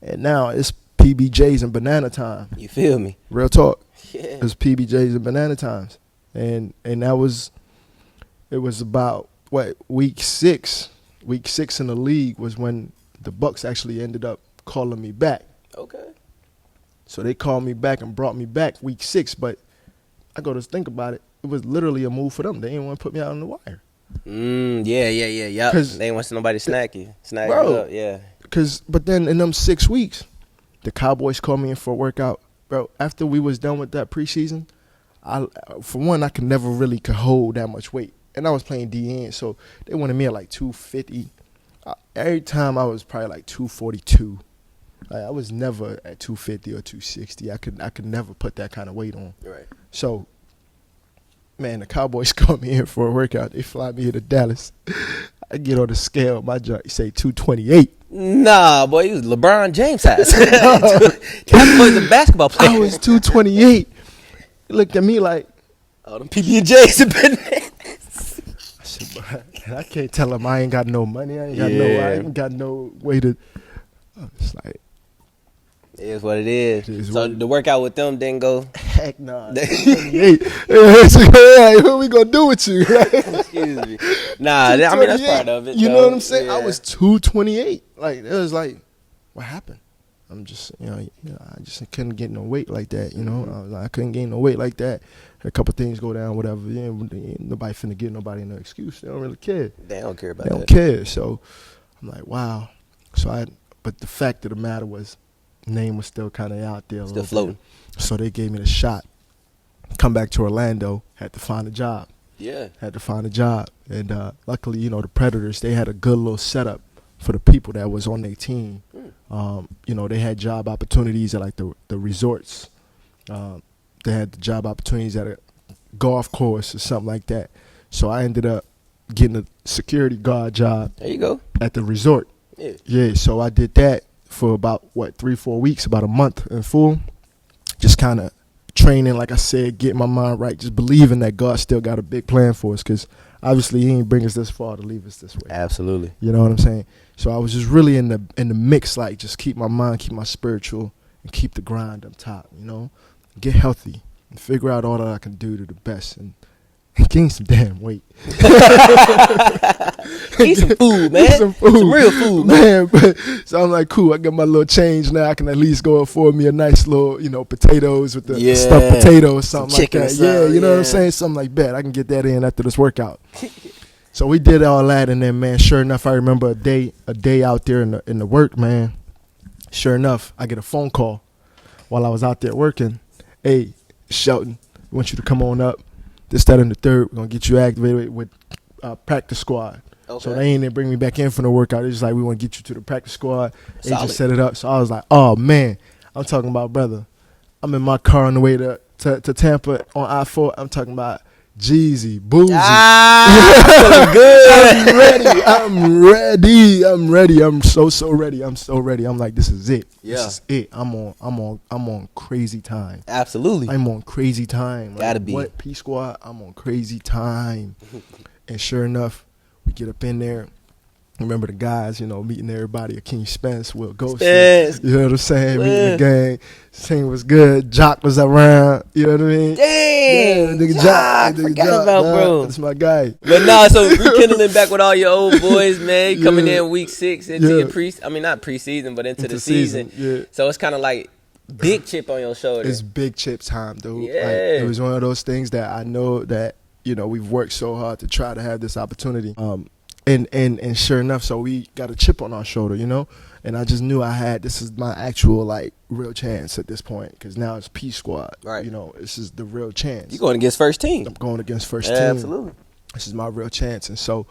And now it's PBJs and banana time. You feel me? Real talk. Yeah. It's PBJs and banana times. And that was, it was about, week 6. Week 6 in the league was when the Bucks actually ended up calling me back. Okay. So they called me back and brought me back week 6, but I go to think about it. It was literally a move for them. They didn't want to put me out on the wire. Yeah. They didn't want nobody to snag you up. Yeah. But then in them 6 weeks, the Cowboys called me in for a workout. Bro, after we was done with that preseason, for one, I could never really hold that much weight. And I was playing DN, so they wanted me at like 250. Every time I was probably like 242. Like, I was never at 250 or 260. I could never put that kind of weight on. Right. So, man, the Cowboys called me in for a workout. They fly me here to Dallas. I get on the scale. My joint say 228. Nah, boy, you was LeBron James size. That boy's a basketball player. I was 228. He looked at me like, oh, them PB&Js have been there. I said, bro, I can't tell him I ain't got no money. I ain't got no way to. It's like, it is what it is. So the workout with them didn't go. Heck no. 28. Hey, what we gonna do with you? Excuse me. Nah, I mean that's part of it. You though. know what I'm saying? Yeah. I was 228. Like, it was like, what happened? I'm just, I just couldn't get no weight like that. You know, I couldn't gain no weight like that. A couple things go down, whatever. Yeah, nobody finna give nobody no excuse. They don't really care. They don't care about that. They don't care. So I'm like, wow. But the fact of the matter was, name was still kind of out there. Still floating. So they gave me the shot. Come back to Orlando. Had to find a job. Yeah. Had to find a job. And luckily, the Predators, they had a good little setup for the people that was on their team. They had job opportunities at like the resorts. They had the job opportunities at a golf course or something like that. So I ended up getting a security guard job. There you go. At the resort. Yeah, so I did that for about, 3-4 weeks, about a month in full. Just kind of training, like I said, getting my mind right, just believing that God still got a big plan for us, because obviously he ain't bring us this far to leave us this way. Absolutely. You know what I'm saying? So I was just really in the mix, like just keep my mind, keep my spiritual, and keep the grind up top, Get healthy and figure out all that I can do to the best and gain some damn weight. Eat some food, man. Some real food, man. So I'm like, cool, I got my little change now. I can at least go afford me a nice little, potatoes with the stuffed potatoes, something like that. Yeah, you know what I'm saying? Something like that. I can get that in after this workout. So we did all that, and then, man, sure enough, I remember a day out there in the work, man. Sure enough, I get a phone call while I was out there working. Hey, Shelton, we want you to come on up. This, that, and the third. We're going to get you activated with practice squad. Okay. So they ain't didn't bring me back in for the workout. It's just like, we want to get you to the practice squad. They just set it up. So I was like, oh, man. I'm talking about, brother, I'm in my car on the way to Tampa on I-4. I'm talking about Jeezy, Boozy. Good. I'm ready. I'm so ready. I'm like, this is it. Yeah. This is it. I'm on crazy time. Absolutely. I'm on crazy time. Gotta be. What? P Squad? I'm on crazy time. And sure enough, we get up in there. Remember the guys, meeting everybody. Akeem Spence, Will Ghost. You know what I'm saying? Meeting the gang. Saying was good. Jock was around. You know what I mean? Dang. Yeah, Jock. Forgot about bro. That's my guy. But nah, so rekindling back with all your old boys, man. Coming in week 6 into your not preseason, but into the season. Yeah. So it's kind of like big chip on your shoulder. It's big chip time, dude. Yeah. Like, it was one of those things that I know that, we've worked so hard to try to have this opportunity. And sure enough, so we got a chip on our shoulder, and I just knew this is my actual, real chance at this point, because now it's P Squad. Right. This is the real chance. You going against first team. I'm going against first team. Absolutely. This is my real chance. And so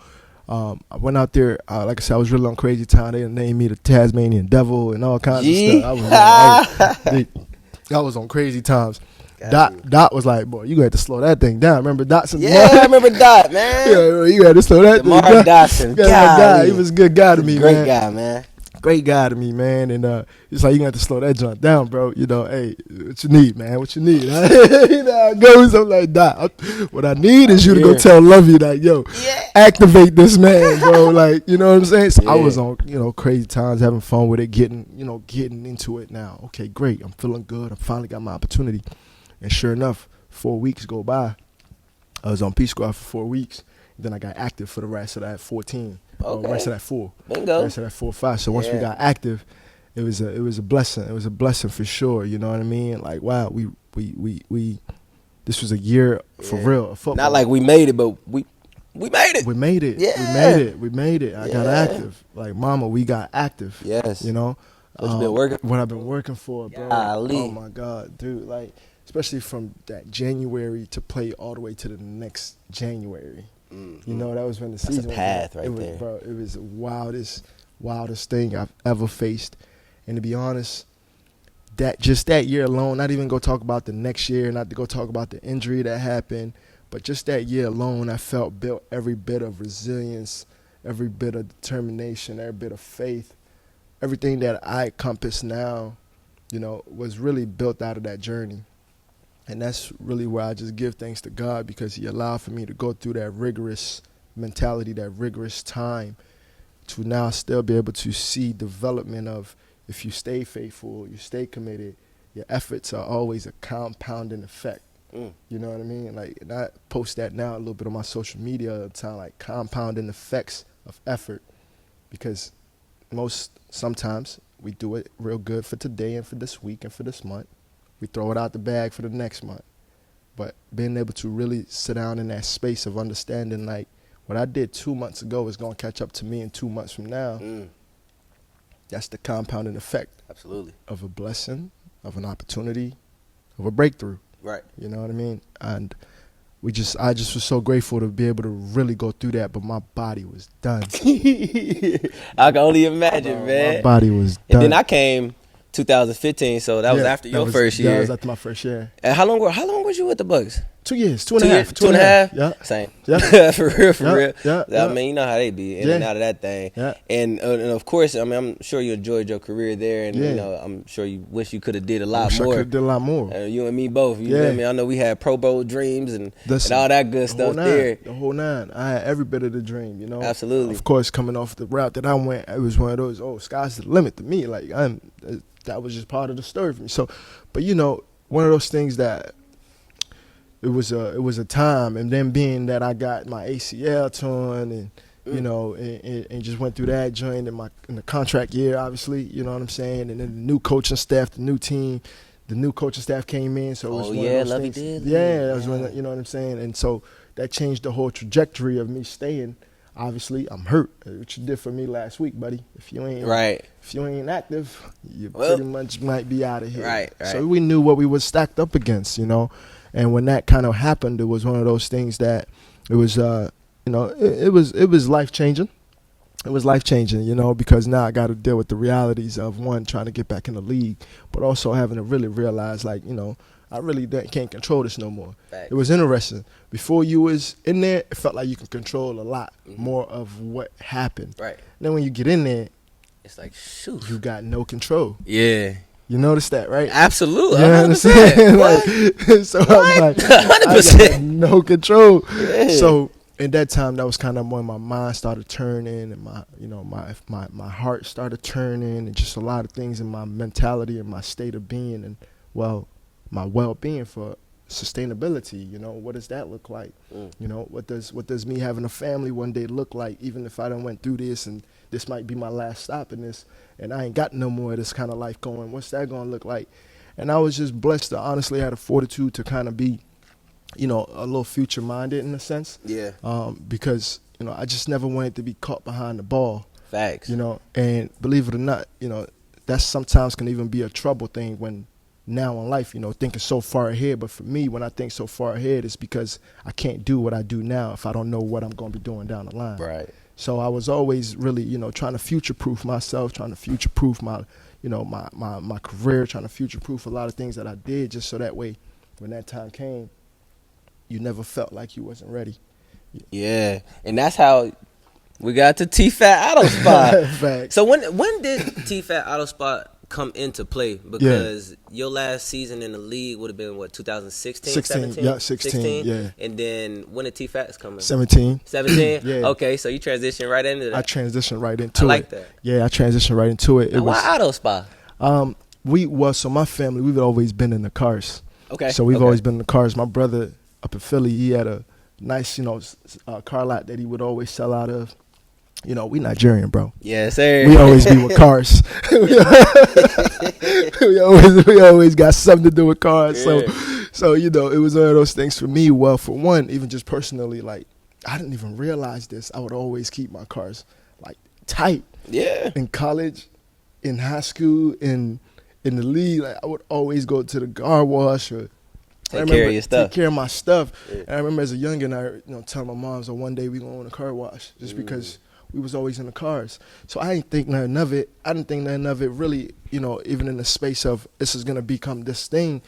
I went out there, like I said, I was really on Crazy Town. They named me the Tasmanian Devil and all kinds of stuff. I was on Crazy Times. Dot was like, boy, you got to slow that thing down. Remember Dotson? Yeah, I remember Dot, man. Yeah, you got to slow that thing down. Dotson. God, he was a good guy to me, Great man. guy, man. Great guy to me, man. And it's like, you got to slow that joint down, bro. You know, hey, what you need, man? What you need? You know how it goes. I'm like, Dot, what I need is you to go tell Lovey that, yo, activate this man, bro. Like, you know what I'm saying? So I was on, Crazy Times, having fun with it, getting into it now. Okay, great. I'm feeling good. I finally got my opportunity. And sure enough, 4 weeks go by. I was on Peace Squad for 4 weeks. Then I got active for the rest of that 14. Okay. Rest of that 4. Bingo. Rest of that 4 or 5. So once we got active, it was a blessing. It was a blessing for sure. You know what I mean? Like, wow, we this was a year for real of football. Not like we made it, but we made it. We made it. Yeah. We made it. I got active. Like, mama, we got active. Yes. You know? What you been working for? What I've been working for, bro. Golly. Oh my God, dude. Like, especially from that January to play all the way to the next January. Mm-hmm. You know, that was when the season was. That's a path right there. Bro, it was the wildest thing I've ever faced. And to be honest, that year alone, not even go talk about the next year, not to go talk about the injury that happened, but just that year alone, I felt built every bit of resilience, every bit of determination, every bit of faith, everything that I encompass now, was really built out of that journey. And that's really where I just give thanks to God, because he allowed for me to go through that rigorous mentality, that rigorous time, to now still be able to see development of, if you stay faithful, you stay committed, your efforts are always a compounding effect. You know what I mean? Like, and I post that now a little bit on my social media all the time, like compounding effects of effort, because sometimes we do it real good for today and for this week and for this month. We throw it out the bag for the next month. But being able to really sit down in that space of understanding, like, what I did 2 months ago is going to catch up to me in 2 months from now. That's the compounding effect. Absolutely. Of a blessing, of an opportunity, of a breakthrough. Right. You know what I mean? And I just was so grateful to be able to really go through that, but my body was done. I can only imagine, man. My body was done. And then I came 2015, so that was after your first year. That was after my first year. And how long was you with the Bucks? 2 years, two and a half. 2.5? Yeah. Same. Yeah. for real. Yeah. I mean, you know how they be in and out of that thing. Yeah. And of course, I mean, I'm sure you enjoyed your career there, and I'm sure you wish you could have did a lot more. I could have did a lot more. You and me both. You know what I mean? I know we had Pro Bowl dreams and all that good stuff there. The whole nine. I had every bit of the dream, Absolutely. Of course, coming off the route that I went, it was one of those, sky's the limit to me. Like, that was just part of the story for me. So, but one of those things that it was a time, and then being that I got my ACL torn, and and just went through that joint in the contract year, obviously, you know what I'm saying, and then the new coaching staff, the new team, the new coaching staff came in, so it was one of those things. Did. That was when, you know what I'm saying, and so that changed the whole trajectory of me staying. Obviously, I'm hurt. What you did for me last week, buddy? If you ain't active, you pretty much might be out of here. Right. So we knew what we were stacked up against, And when that kind of happened, it was one of those things that it was, it was life changing. It was life changing, because now I got to deal with the realities of, one, trying to get back in the league, but also having to really realize, like, I really can't control this no more. Thanks. It was interesting. Before you was in there, it felt like you can control a lot more of what happened. Right. Then when you get in there, it's like, shoot, you got no control. Yeah. You notice that, right? Absolutely. You understand? Like, so I'm like, 100%. I got no control. Yeah. So in that time, that was kind of when my mind started turning, and my heart started turning, and just a lot of things in my mentality and my state of being, and my well-being for sustainability. What does that look like? What does me having a family one day look like? Even if I done went through this, and this might be my last stop in this, and I ain't got no more of this kind of life going, what's that going to look like? And I was just blessed to honestly have the fortitude to kind of be, a little future minded in a sense. Yeah. Because, I just never wanted to be caught behind the ball. Facts. And believe it or not, that sometimes can even be a trouble thing when now in life, thinking so far ahead. But for me, when I think so far ahead, it's because I can't do what I do now if I don't know what I'm going to be doing down the line. Right. So I was always really, trying to future-proof myself, trying to future-proof my, my career, trying to future-proof a lot of things that I did, just so that way, when that time came, you never felt like you wasn't ready. Yeah, and that's how we got to T-Fat Auto Spot. So when did T-Fat Auto Spot come into play? Because your last season in the league would have been, what, 2016, 17? Yeah, 16, yeah. And then when did T-Fat's come in? 17. 17? Yeah. Okay, so you transitioned right into that. I transitioned right into it. I like that. Yeah, I transitioned right into it. Now, why Auto Spot? So my family, we've always been in the cars. Okay. So we've always been in the cars. My brother up in Philly, he had a nice, car lot that he would always sell out of. We Nigerian, bro. Yes, sir. We always be with cars. we always got something to do with cars. Yeah. So it was one of those things for me. Well, for one, even just personally, like, I didn't even realize this. I would always keep my cars like tight. Yeah. In college, in high school, in the league, like, I would always go to the car wash or take care of your stuff. Take care of my stuff. Yeah. And I remember as a youngin', I telling my mom, so one day we gonna own a car wash, just because we was always in the cars. So I didn't think nothing of it. I didn't think nothing of it really, even in the space of this is gonna become this thing,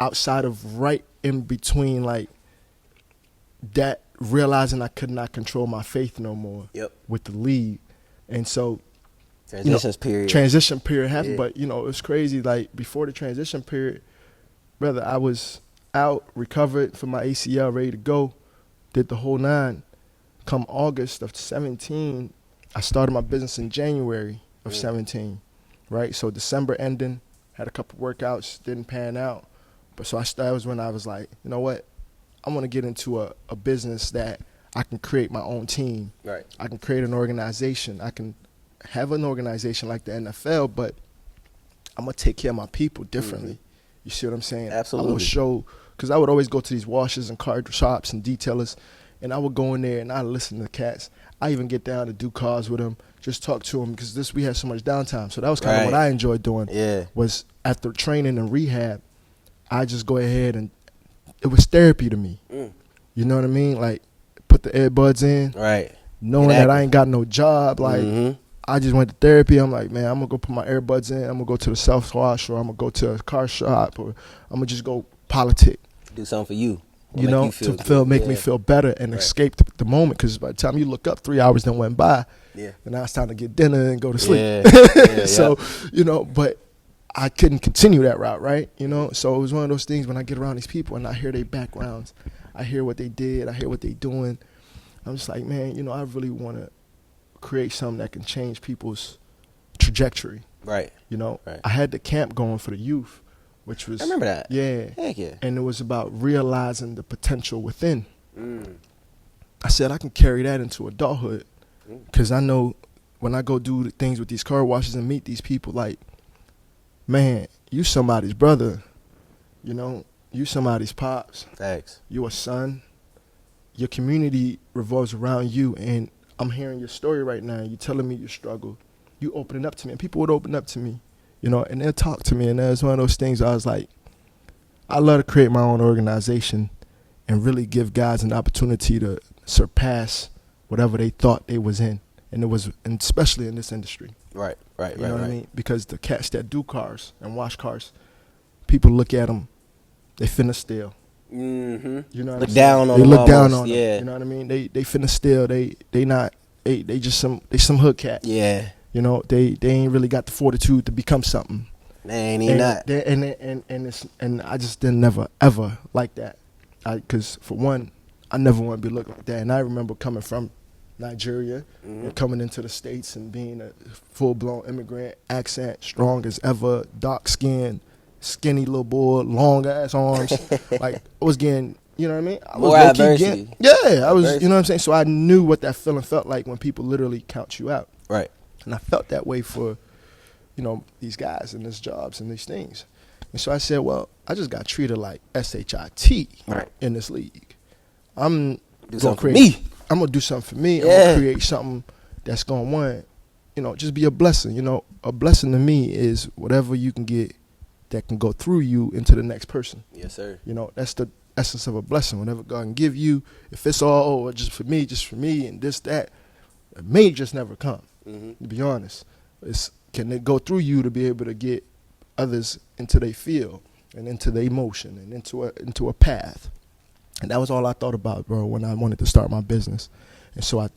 outside of right in between, like, that realizing I could not control my faith no more. Yep. With the league. And so transition period happened. Yeah. But it was crazy. Like, before the transition period, brother, I was out, recovered from my ACL, ready to go, did the whole 9. Come August of 17, I started my business in January of 17, right? So December ending, had a couple workouts, didn't pan out. But so that was when I was like, you know what? I want to get into a business that I can create my own team. Right. I can create an organization. I can have an organization like the NFL, but I'm going to take care of my people differently. Mm-hmm. You see what I'm saying? Absolutely. I will show, because I would always go to these washes and car shops and detailers, and I would go in there and I listen to the cats. I even get down to do cars with them, just talk to them, because we had so much downtime. So that was kind of what I enjoyed doing. Yeah. Was after training and rehab, I just go ahead and it was therapy to me. You know what I mean? Like, put the earbuds in. Right. Knowing that I ain't got no job. Like, I just went to therapy. I'm like, man, I'm going to go put my earbuds in. I'm going to go to the self-wash, or I'm going to go to a car shop, or I'm going to just go politic. Do something for you. Make me feel better and escape the moment. Because by the time you look up, 3 hours then went by. Yeah. And now it's time to get dinner and go to sleep. Yeah. So, but I couldn't continue that route, right? So it was one of those things when I get around these people and I hear their backgrounds, I hear what they did, I hear what they doing. I'm just like, man, I really want to create something that can change people's trajectory. Right. Right. I had the camp going for the youth, which was, I remember that. Yeah. Heck yeah. And it was about realizing the potential within. I said I can carry that into adulthood, because I know when I go do the things with these car washes and meet these people, like, man, you somebody's brother, you somebody's pops. Thanks. You a son. Your community revolves around you, and I'm hearing your story right now. You telling me your struggle. You opening up to me, and people would open up to me, and they'll talk to me. And that's one of those things I was like, I love to create my own organization and really give guys an opportunity to surpass whatever they thought they was in. And especially in this industry. Right. You know what I mean? Because the cats that do cars and wash cars, people look at them, they finna steal. Mm-hmm. You know what look I'm down saying? on they them. Look down on yeah. them. You know what I mean? They finna steal. They just some hood cat. Yeah. They ain't really got the fortitude to become something. They ain't even not. And I just didn't never ever like that. Because for one, I never want to be looked like that. And I remember coming from Nigeria and coming into the States and being a full-blown immigrant, accent strong as ever, dark skin, skinny little boy, long ass arms. Like, I was getting, you know what I mean? I was more adversity. I was, you know what I'm saying? So I knew what that feeling felt like when people literally count you out. Right. And I felt that way for, these guys and these jobs and these things. And so I said, well, I just got treated like SHIT in this league. I'm going to create. I'm going to do something for me. I'm going to create something that's going to, just be a blessing. A blessing to me is whatever you can get that can go through you into the next person. Yes, sir. That's the essence of a blessing. Whatever God can give you, if it's all just for me, and this, that, It may just never come. To be honest, can it go through you to be able to get others into their field and into their emotion and into a path? And that was all I thought about, bro, when I wanted to start my business. And so I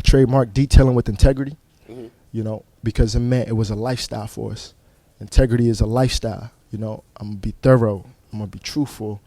trademarked detailing with integrity, you know, because it was a lifestyle for us. Integrity is a lifestyle. You know, I'm going to be thorough. I'm going to be truthful.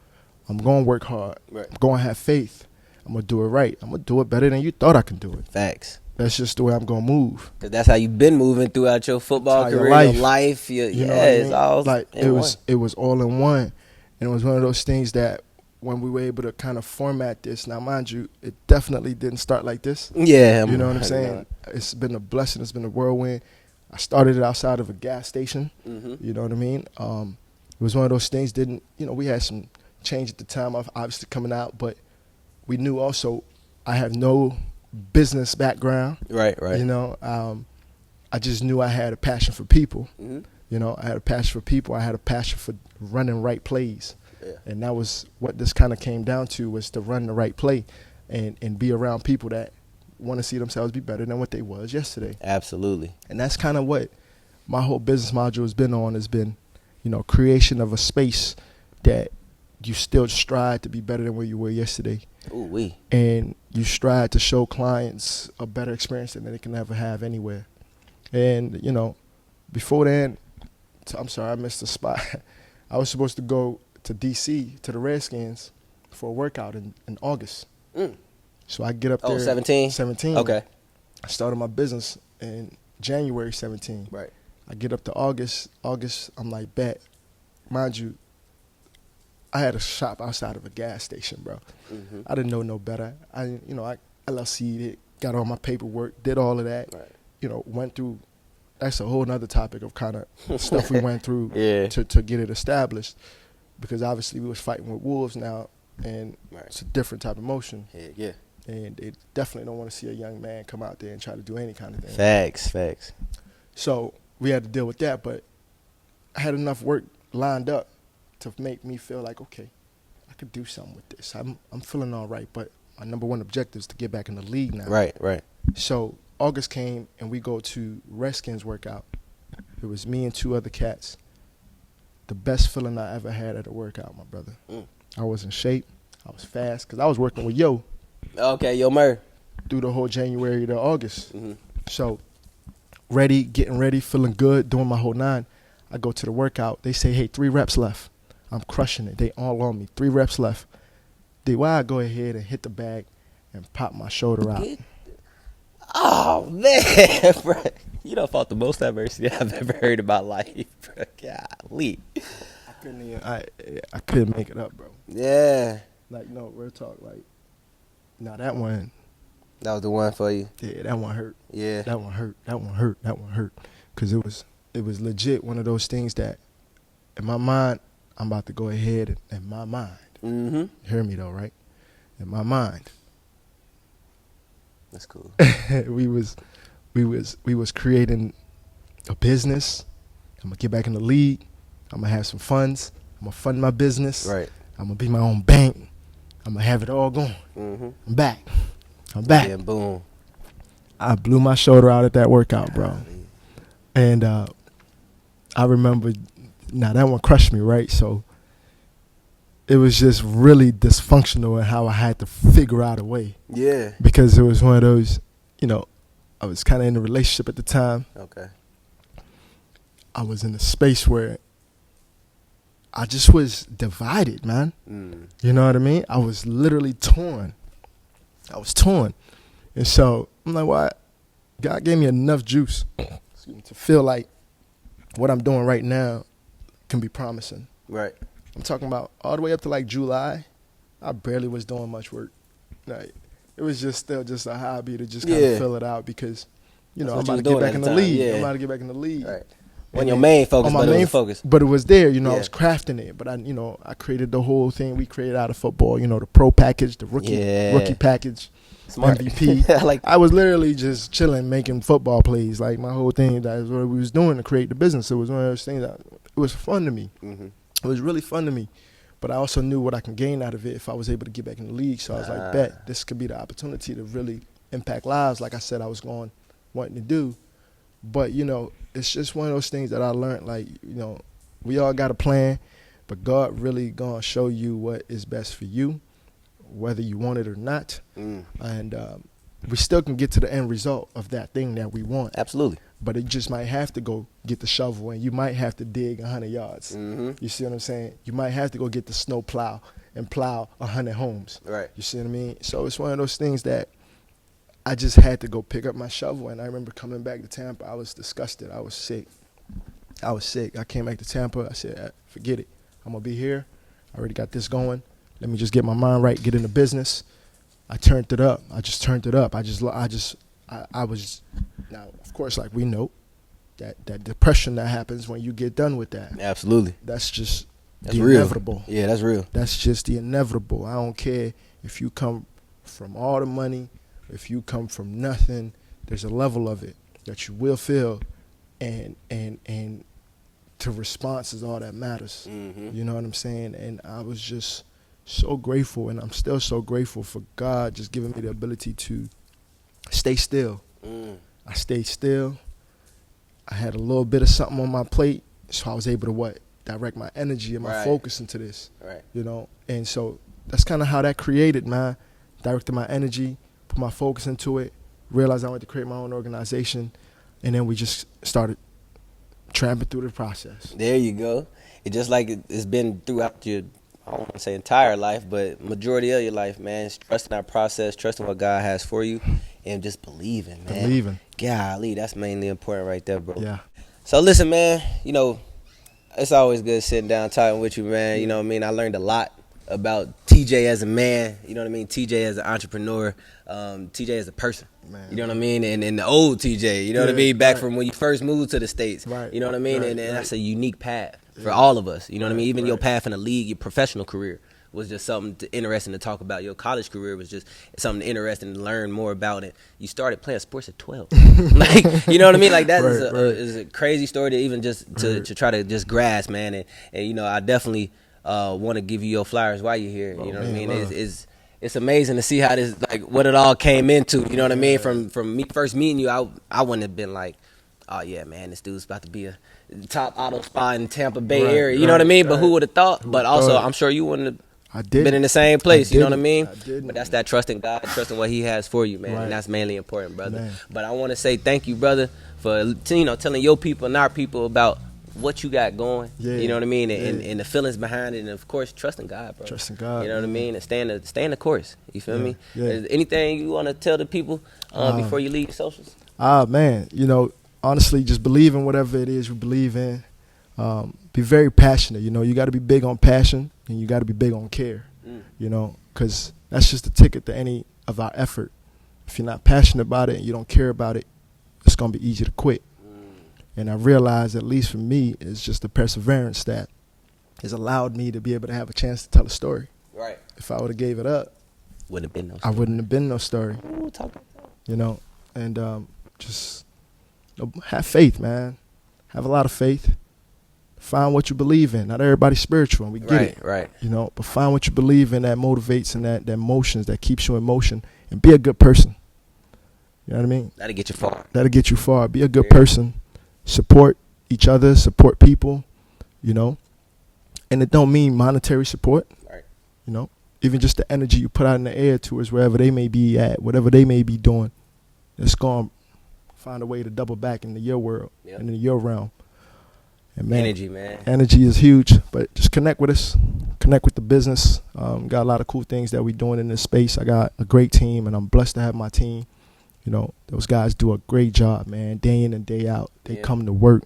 I'm going to work hard. Right. I'm going to have faith. I'm going to do it right. I'm going to do it better than you thought I can do it. Facts. That's just the way I'm going to move. Cause that's how you've been moving throughout your football career, your life. You know what I mean? It's all like it was all in one. And it was one of those things that when we were able to kind of format this, now mind you, it definitely didn't start like this. Yeah. You know what I'm saying? It's been a blessing. It's been a whirlwind. I started it outside of a gas station. You know what I mean? It was one of those things, we had some change at the time of obviously coming out, but we knew also I have no business background. Right. You know, I just knew I had a passion for people. You know, I had a passion for people. I had a passion for running right plays. Yeah. And that was what this kind of came down to, was to run the right play and be around people that want to see themselves be better than what they was yesterday. Absolutely. And that's kind of what my whole business module has been, you know, creation of a space that you still strive to be better than where you were yesterday. Ooh-wee. And you strive to show clients a better experience than they can ever have anywhere. And, you know, before then, I'm sorry, I missed the spot. I was supposed to go to D.C., to the Redskins, for a workout in August. So I get up there. 17? 17. Okay. I started my business in January 17. Right. I get up to August, I'm like, bet. Mind you, I had a shop outside of a gas station, bro. I didn't know no better. I LLC'd it, got all my paperwork, did all of that. Right. You know, went through. That's a whole nother topic of kind of stuff we went through to get it established, because obviously we was fighting with wolves now, and it's a different type of motion. Yeah. And they definitely don't want to see a young man come out there and try to do any kind of thing. Facts. So we had to deal with that, but I had enough work lined up to make me feel like, okay, I could do something with this. I'm feeling all right, but my number one objective is to get back in the league now. Right. So August came, and we go to Redskins workout. It was me and two other cats. The best feeling I ever had at a workout, my brother. I was in shape. I was fast, because I was working with Yo. Okay, Yo Murr. Through the whole January to August. So getting ready, feeling good, doing my whole 9. I go to the workout. They say, hey, 3 reps left. I'm crushing it. They all on me. 3 reps left. I go ahead and hit the bag and pop my shoulder out. Oh, man, bro. You done fought the most adversity I've ever heard in my life, bro. Golly. I couldn't make it up, bro. Yeah. Like, no, real talk. Like, no, that one. That was the one for you? Yeah, that one hurt. Yeah. That one hurt. Because it was legit one of those things that, in my mind, I'm about to go ahead in my mind. Hear me, though, right? In my mind. That's cool. we was creating a business. I'm gonna get back in the league. I'm gonna have some funds. I'm gonna fund my business. Right. I'm gonna be my own bank. I'm gonna have it all going. I'm back. Yeah, boom. I blew my shoulder out at that workout, bro. And I remember, now that one crushed me, right? So it was just really dysfunctional in how I had to figure out a way. Yeah. Because it was one of those, I was kind of in a relationship at the time. Okay. I was in a space where I just was divided, man. You know what I mean? I was literally torn. And so I'm like, well, God gave me enough juice to feel like what I'm doing right now can be promising. Right. I'm talking about all the way up to like July, I barely was doing much work. Like, it was just still just a hobby to just kind of fill it out because, I'm about to get back in the league. I'm about to get back in the league. Right. When your main focus, but it was focus. But it was there, I was crafting it. But I created the whole thing we created out of football, the pro package, the rookie package, Smart. MVP. I was literally just chilling, making football plays. Like my whole thing, that is what we was doing to create the business. It was one of those things that it was fun to me. It was really fun to me. But I also knew what I can gain out of it if I was able to get back in the league. So I was like, bet, this could be the opportunity to really impact lives, like I said I was wanting to do. But, you know, it's just one of those things that I learned, like, you know, we all got a plan, but God really gonna show you what is best for you, whether you want it or not. And we still can get to the end result of that thing that we want. Absolutely. But it just might have to go get the shovel, and you might have to dig 100 yards. You see what I'm saying? You might have to go get the snow plow and plow 100 homes. Right. You see what I mean? So it's one of those things that I just had to go pick up my shovel. And I remember coming back to Tampa, I was disgusted. I was sick. I came back to Tampa. I said, forget it. I'm going to be here. I already got this going. Let me just get my mind right, get into business. I turned it up. I just turned it up. I was, now, of course, like we know, that depression that happens when you get done with that. Absolutely. That's real. Inevitable. Yeah, that's real. That's just the inevitable. I don't care if you come from all the money, if you come from nothing, there's a level of it that you will feel, and to response is all that matters. You know what I'm saying? And I was just so grateful, and I'm still so grateful for God just giving me the ability to stay still. I stayed still. I had a little bit of something on my plate, so I was able to direct my energy and my focus into this. Right. You know, and so that's kind of how that created, man. Directed my energy, put my focus into it, realized I wanted to create my own organization, and then we just started tramping through the process. There you go. It's just like it's been throughout your, I don't want to say entire life, but majority of your life, man. It's trusting our process, trusting what God has for you, and just believing, man. Believing. Golly, that's mainly important right there, bro. Yeah. So listen, man, you know, it's always good sitting down talking with you, man. You know what I mean? I learned a lot about TJ as a man, you know what I mean? TJ as an entrepreneur, TJ as a person, man. You know what I mean? And the old TJ, you know what I mean? Back from when you first moved to the States, you know what I mean? And that's a unique path for all of us, you know what I mean? Even your path in the league, your professional career was just something interesting to talk about. Your college career was just something interesting to learn more about it. You started playing sports at 12. Like, you know what I mean? Like that is a crazy story to even just to try to just grasp, man. And you know, I definitely want to give you your flowers while you're here. You know what I mean? It's amazing to see how this, like, what it all came into. You know what I mean? From me first meeting you, I wouldn't have been like, oh yeah, man, this dude's about to be a top auto spot in Tampa Bay area. You know what I mean? But who would have thought? But also, I'm sure you wouldn't have been in the same place. You know what I mean? But that's that trusting God, trusting what He has for you, man. And that's mainly important, brother. Man. But I want to say thank you, brother, for telling your people and our people about what you got going, you know what I mean, and the feelings behind it, and of course trusting God, bro. Trusting God, you know what I mean, and staying the course. You feel me? Is there anything you want to tell the people before you leave your socials? Man, you know, honestly, just believe in whatever it is you believe in. Be very passionate. You know, you got to be big on passion, and you got to be big on care. You know, because that's just the ticket to any of our effort. If you're not passionate about it and you don't care about it, it's gonna be easy to quit. And I realized, at least for me, it's just the perseverance that has allowed me to be able to have a chance to tell a story. Right. If I would have gave it up, wouldn't have been no story. I wouldn't have been no story. Ooh, you know, and just have faith, man. Have a lot of faith. Find what you believe in. Not everybody's spiritual, and we get it. Right. You know, but find what you believe in that motivates and that motions, that keeps you in motion, and be a good person. You know what I mean? That'll get you far. That'll get you far. Be a good person. Support each other, support people, you know. And it don't mean monetary support. Right. You know, even just the energy you put out in the air towards wherever they may be at, whatever they may be doing, it's going to find a way to double back into your world and in your realm. And man, energy, man. Energy is huge, but just connect with us. Connect with the business. Got a lot of cool things that we're doing in this space. I got a great team, and I'm blessed to have my team. You know, those guys do a great job, man, day in and day out. They come to work.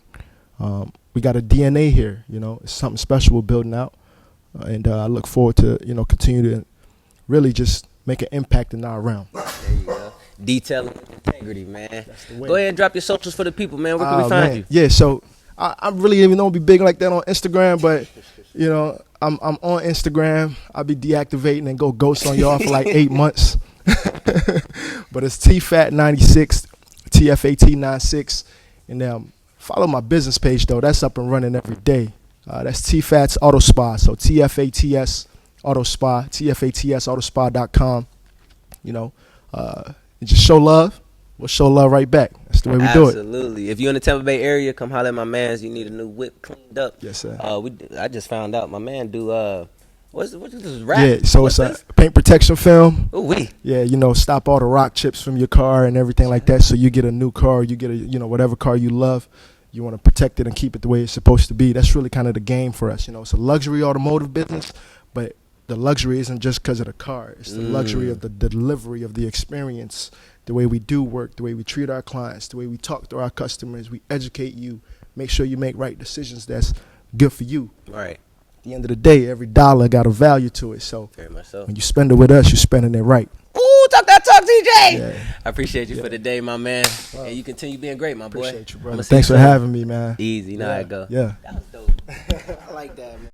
We got a DNA here, you know. It's something special we're building out. And I look forward to, you know, continue to really just make an impact in our realm. There you go. Detailing integrity, man. Go ahead and drop your socials for the people, man. Where can we find you? Yeah, so I really even don't be big like that on Instagram, but, you know, I'm on Instagram. I'll be deactivating and go ghost on y'all for like 8 months. But it's TFAT96, TFAT96, and follow my business page though. That's up and running every day. That's TFAT's Auto Spa. So TFATS Auto Spa, TFATS Autospa.com. You know, and just show love, we'll show love right back. That's the way we do it. Absolutely. If you're in the Tampa Bay area, come holler at my mans. You need a new whip cleaned up. Yes, sir. I just found out my man do what's this rap? Yeah, so it's a paint protection film. Ooh, Yeah, stop all the rock chips from your car and everything like that. So you get a new car, you get a whatever car you love. You want to protect it and keep it the way it's supposed to be. That's really kind of the game for us. It's a luxury automotive business, but the luxury isn't just because of the car. It's the luxury of the delivery of the experience, the way we do work, the way we treat our clients, the way we talk to our customers. We educate you, make sure you make right decisions that's good for you. Right. At the end of the day, every dollar got a value to it. So very much so. When you spend it with us, you're spending it right. Ooh, talk that talk, TJ. Yeah. I appreciate you for the day, my man. Wow. And you continue being great, my boy. Appreciate you, brother. Thanks for having me, man. Easy. You know how it go. Yeah. That was dope. I like that, man.